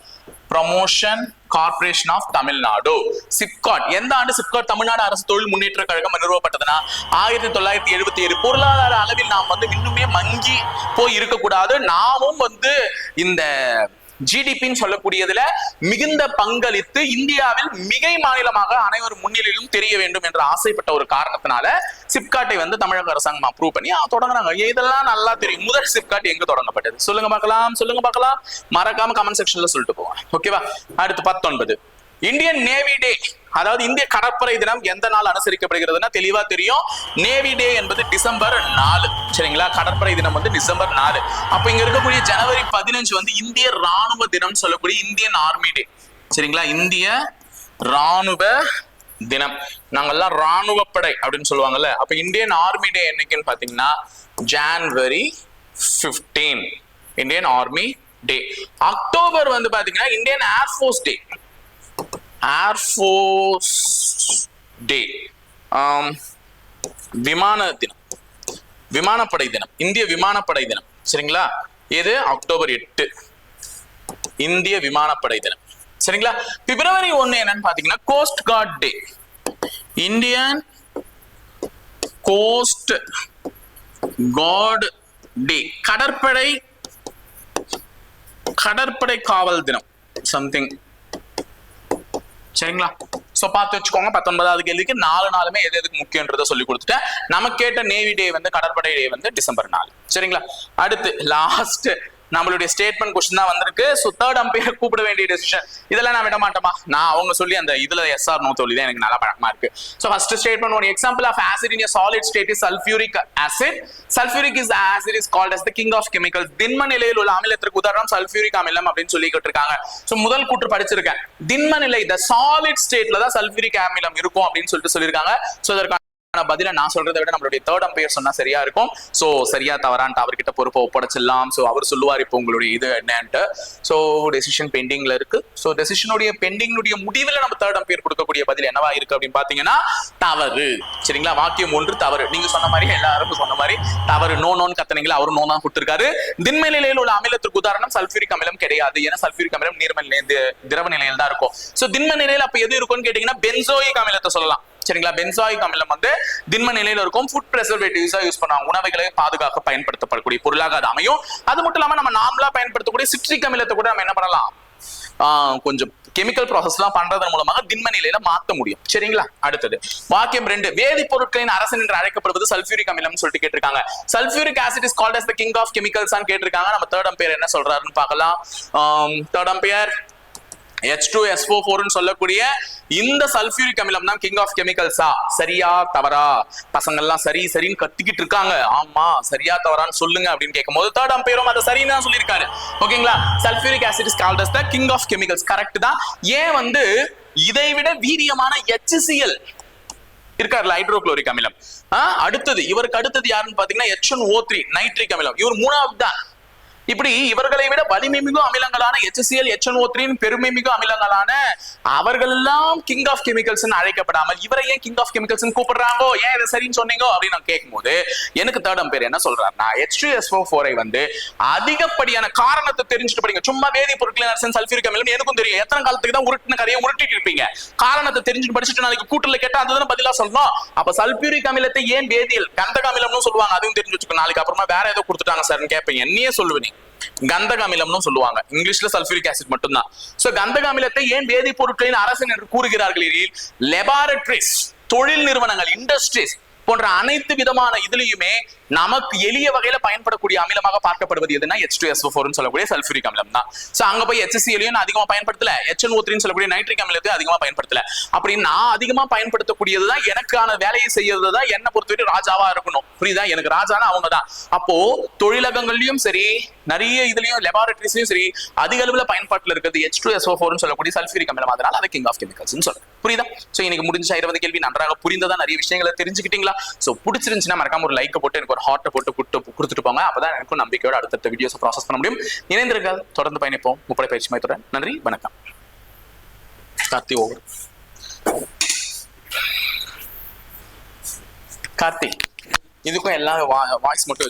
Speaker 1: promotion corporation of Tamil Nadu, SIPCOT. எந்த ஆண்டு சிப்காட் தமிழ்நாடு அரசு தொழில் முன்னேற்ற கழகம் நிறுவப்பட்டதுன்னா 1977. பொருளாதார அளவில் நாம் வந்து இன்னுமே மங்கி போய் இருக்கக்கூடாது. நாமும் வந்து இந்த ஜிடிபின்னு சொல்லக்கூடியதுல மிகுந்த பங்களித்து இந்தியாவில் மிகை மாநிலமாக அனைவரும் முன்னிலையிலும் தெரிய வேண்டும் என்று ஆசைப்பட்ட ஒரு காரணத்தினால சிப்காட்டை வந்து தமிழக அரசாங்கம் அப்ரூவ் பண்ணி தொடங்குறாங்க. இதெல்லாம் நல்லா தெரியும். முதல் சிப்காட் எங்க தொடங்கப்பட்டது சொல்லுங்க பார்க்கலாம். மறக்காம கமெண்ட் செக்ஷன்ல சொல்லிட்டு போவாங்க. ஓகேவா? அடுத்து 19 இந்தியன் நேவி டே, அதாவது இந்திய கடற்படை தினம் எந்த நாள் அனுசரிக்கப்படுகிறதுனா தெளிவா தெரியும். நேவி டே என்பது டிசம்பர் 4. சரிங்களா? கடற்படை தினம் வந்து டிசம்பர் 4. அப்ப இங்க இருக்கக்கூடிய ஜனவரி 15 வந்து இந்திய ராணுவ தினம் சொல்லக்கூடிய இந்தியன் ஆர்மி டே. சரிங்களா? இந்திய ராணுவ தினம். நாங்கெல்லாம் ராணுவ படை அப்படின்னு சொல்லுவாங்கல்ல. அப்ப இந்தியன் ஆர்மி டே என்னைக்குன்னு பாத்தீங்கன்னா ஜனவரி 15 இந்தியன் ஆர்மி டே. அக்டோபர் வந்து பாத்தீங்கன்னா இந்தியன் ஏர்ஃபோர்ஸ் டே. ஏர்ஃபோர்ஸ் டே, விமான தினம், விமானப்படை தினம், இந்திய விமானப்படை தினம். சரிங்களா? இது அக்டோபர் 8 இந்திய விமானப்படை தினம். சரிங்களா? பிப்ரவரி 1 என்னன்னு பாத்தீங்கன்னா கோஸ்ட் கார்ட் டே, இந்தியன் கோஸ்ட் கார்டு டே, கடற்படை காவல் தினம் சம்திங். சரிங்களா? சோ பார்த்து வச்சுக்கோங்க. 19வது கேள்விக்கு 4 நாளுமே எது எதுக்கு முக்கியன்றதை சொல்லி கொடுத்துட்டேன். நமக்கு கேட்ட நேவி டே வந்து கடற்படை டே வந்து டிசம்பர் 4. சரிங்களா? அடுத்து லாஸ்ட் நம்மளுடைய ஸ்டேட்மெண்ட் கொஸ்டின் தான் வந்திருக்கு. சோ தேர்ட் அம்பையர் கூப்பிட வேண்டிய டெசிஷன் இதெல்லாம் நான் விட மாட்டேமா. நான் அவங்க சொல்லி அந்த இதுல எஸ் ஆர் நோ சொல்லி தான் எனக்கு நல்லா பழக்கமா இருக்கு. சோ ஃபர்ஸ்ட் ஸ்டேட்மெண்ட், ஒரு example of acid in a solid state is sulfuric acid. Sulfuric acid is called as the king of chemicals. திண்ம நிலையில் உள்ள அமிலத்திற்கு உதாரணம் சல்பியூரிக் அமிலம் அப்படின்னு சொல்லி கேட்டிருக்காங்க. சோ முதல் கூற்று படிச்சிருக்கேன். திண்ம நிலை the solid stateல தான் சல்பியூரிக் அமிலம் இருக்கும் அப்படின்னு சொல்லிட்டு சொல்லியிருக்காங்க. சோ இதற்கான பதில நான் சொல்றதை விட நம்மளுடைய தேர்ட் அம்பையர் சொன்னா சரியா இருக்கும். சோ சரியா தவறான்ட்டு அவர்கிட்ட பொறுப்பை ஒப்படைச்சிடலாம். சோ அவர் சொல்லுவார் இப்போ உங்களுடைய இது என்னன்ட்டு. சோ டெசிஷன் பெண்டிங்ல இருக்கு. சோ டெசிஷனுடைய பெண்டிங்னுடைய முடிவில் நம்ம தேர்ட் அம்பையர் கொடுக்கக்கூடிய பதில் என்னவா இருக்கு அப்படின்னு பாத்தீங்கன்னா தவறு. சரிங்களா? வாக்கியம் 1 தவறு. நீங்க சொன்ன மாதிரி எல்லாருக்கும் சொன்ன மாதிரி தவறு. நோன்னு கத்தனீங்களா, அவரு நோ தான் கொடுத்திருக்காரு. திண்ம நிலையில் உள்ள அமிலத்திற்கு உதாரணம் சல்பியூரிக் அமிலம் கிடையாது. ஏன்னா சல்பியூரிக் அமிலம் நீர்ம திரவ நிலையில் தான் இருக்கும். சோ திண்ம நிலையில் அப்ப எது இருக்கும்னு கேட்டீங்கன்னா பென்சோயிக் அமிலத்தை சொல்லலாம். சரிங்களா? பென்சாயிக் அமிலம் வந்து திண்ம நிலையில இருக்கும். ஃபுட் பிரிசர்வேட்டிவ்ஸா யூஸ் பண்ணுவாங்க. உணவுகளை பாதுகாக்க பயன்படுத்தப்படக்கூடிய பொருளாக அது அமையும். அது மட்டும் இல்லாம நம்ம நார்மலா பயன்படுத்தக்கூடிய சிட்ரிக் அமிலத்தை கூட நம்ம என்ன பண்ணலாம், கொஞ்சம் கெமிக்கல் ப்ராசஸ் எல்லாம் பண்றதன் மூலமாக திண்ம நிலையில மாத்த முடியும். சரிங்களா? அடுத்தது வாக்கியம் 2, வேதிப்பொருட்களின் அரசன் என்று அழைக்கப்படுவது சல்பியூரிக் அமிலம் சொல்லிட்டு கேட்டிருக்காங்க. Sulphuric acid is called as the king of chemicals ஆன்னு கேட்டிருக்காங்க. நம்ம தேர்ட் அம்பையர் என்ன சொல்றாருன்னு பார்க்கலாம். தேர்ட் அம்பையர் H2SO4 சொல்லக்கூடிய இந்த சல்பியூரிக் அமிலம் தான் கிங் ஆஃப் கெமிக்கல்ஸா? சரியா தவறா? பசங்க எல்லாம் சரி சரின்னு கத்திக்கிட்டு இருக்காங்க. ஆமா சரியா தவறான்னு சொல்லுங்க அப்படின்னு கேட்கும்போது தேர்ட் அம்பையரும் அதை சரின்னு தான் சொல்லியிருக்காரு. ஓகேங்களா? Sulphuric acid is called as the king of chemicals. Correct தான். ஏன் வந்து இதை விட வீரியமான HCl இருக்காருல, ஹைட்ரோகுளோரிக் அமிலம். அடுத்தது இவருக்கு அடுத்தது யாருன்னு பாத்தீங்கன்னா H1O3 நைட்ரிக் அமிலம். இவர் 3வது தான். இப்படி இவர்களை விட வலிமை மிகு அமிலங்களான HCl, H1O3 பெருமை மிகு அமிலங்களான அவர்கள் எல்லாம் கிங் ஆஃப் கெமிக்கல்ஸ் அழைக்கப்படாமல் இவரை ஏன் கிங் ஆஃப் கெமிக்கல்ஸ் கூப்பிடுறாங்கோ, ஏன் இதை சரின்னு சொன்னீங்க அப்படின்னு நான் கேட்கும்போது எனக்கு தேர்ட் அம்பையர் என்ன சொல்றாருன்னா H2SO4 வந்து அதிகப்படியான காரணத்தை தெரிஞ்சுட்டு படிங்க. சும்மா வேதி பொருட்களின் அரசன் சல்பியூரிக் அமிலம் எனக்கும் தெரியும். எத்தனை காலத்துக்கு தான் உருட்டின கதையை உருட்டிட்டு இருப்பீங்க. காரணத்தை தெரிஞ்சுட்டு படிச்சுட்டு நாளைக்கு கூட்டுல கேட்டா அதுதான் பதிலா சொல்லணும். அப்ப சல்பியூரிக் அமிலத்தை ஏன் வேதியியல் கந்தக அமிலம்னு சொல்லுவாங்க, அதுவும் தெரிஞ்சு வச்சுக்கோ. நாளைக்கு அப்புறமா வேற ஏதோ கொடுத்துட்டாங்க சார்னு கேட்பீங்க. என்னையே சொல்லுவேன், கந்தக அமிலம்னு சொல்லுவாங்க. இங்கிலீஷ்ல சல்பியூரிக் ஆசிட் மட்டும் தான். சோ கந்தக அமிலத்தை ஏன் வேதிப்பொருட்களின் அரசன் என்று கூறுகிறார்கள்? லெபார்டரிஸ், தொழில் நிறுவனங்கள், இண்டஸ்ட்ரீஸ் போன்ற அனைத்து விதமான இதுலயுமே நமக்கு எளிய வகையில பயன்படக்கூடிய அமிலமாக பார்க்கப்படுவது எதுனா H2SO4 சொல்லக்கூடிய சல்பியூரிக் அமிலம் தான். சோ அங்க போய் HCl அதிகமா பயன்படுத்தல, HNO3 சொல்லக்கூடிய நைட்ரிக் அமிலத்தையும் அதிகமா பயன்படுத்தல. அப்படி நான் அதிகமா பயன்படுத்தக்கூடியதுதான் எனக்கான வேலையை செய்யறதுதான் என்ன பொறுத்தவரை ராஜாவா இருக்கணும். புரியுதா? எனக்கு ராஜானா அவங்க தான். அப்போ தொழிலகங்கள்லயும் சரி, நிறைய இதுலயும் லெபார்டரிஸ்லயும் சரி, அதிக அளவுல பயன்பாட்டுல இருக்கிறது H2SO4 சொல்லக்கூடிய சல்பியூரிக் அமிலம். அதனால அதை கிங் ஆஃப் கெமிக்கல்ஸ் சொல்றேன். புரியுதா? சோ இன்னைக்கு முடிஞ்ச 20 கேள்வி நன்றாக புரிந்ததா? நிறைய விஷயங்களை தெரிஞ்சுக்கிட்டீங்களா? சோ பிடிச்சிருந்துச்சுன்னா மறக்காம ஒரு லைக் போட்டு எனக்கு ஒரு ஹார்ட்டை போட்டு கொடுத்துட்டு போங்க. அப்பதான் எனக்கும் நம்பிக்கையோட அடுத்த வீடியோஸ் ப்ராசஸ் பண்ண முடியும். இணைந்திருங்கள், தொடர்ந்து பயணிப்போம். முப்படை பயிற்சி மையத்துடன். நன்றி, வணக்கம். கார்த்தி ஓவர். கார்த்தி இதுக்கும் எல்லாம் வாய்ஸ் மட்டும்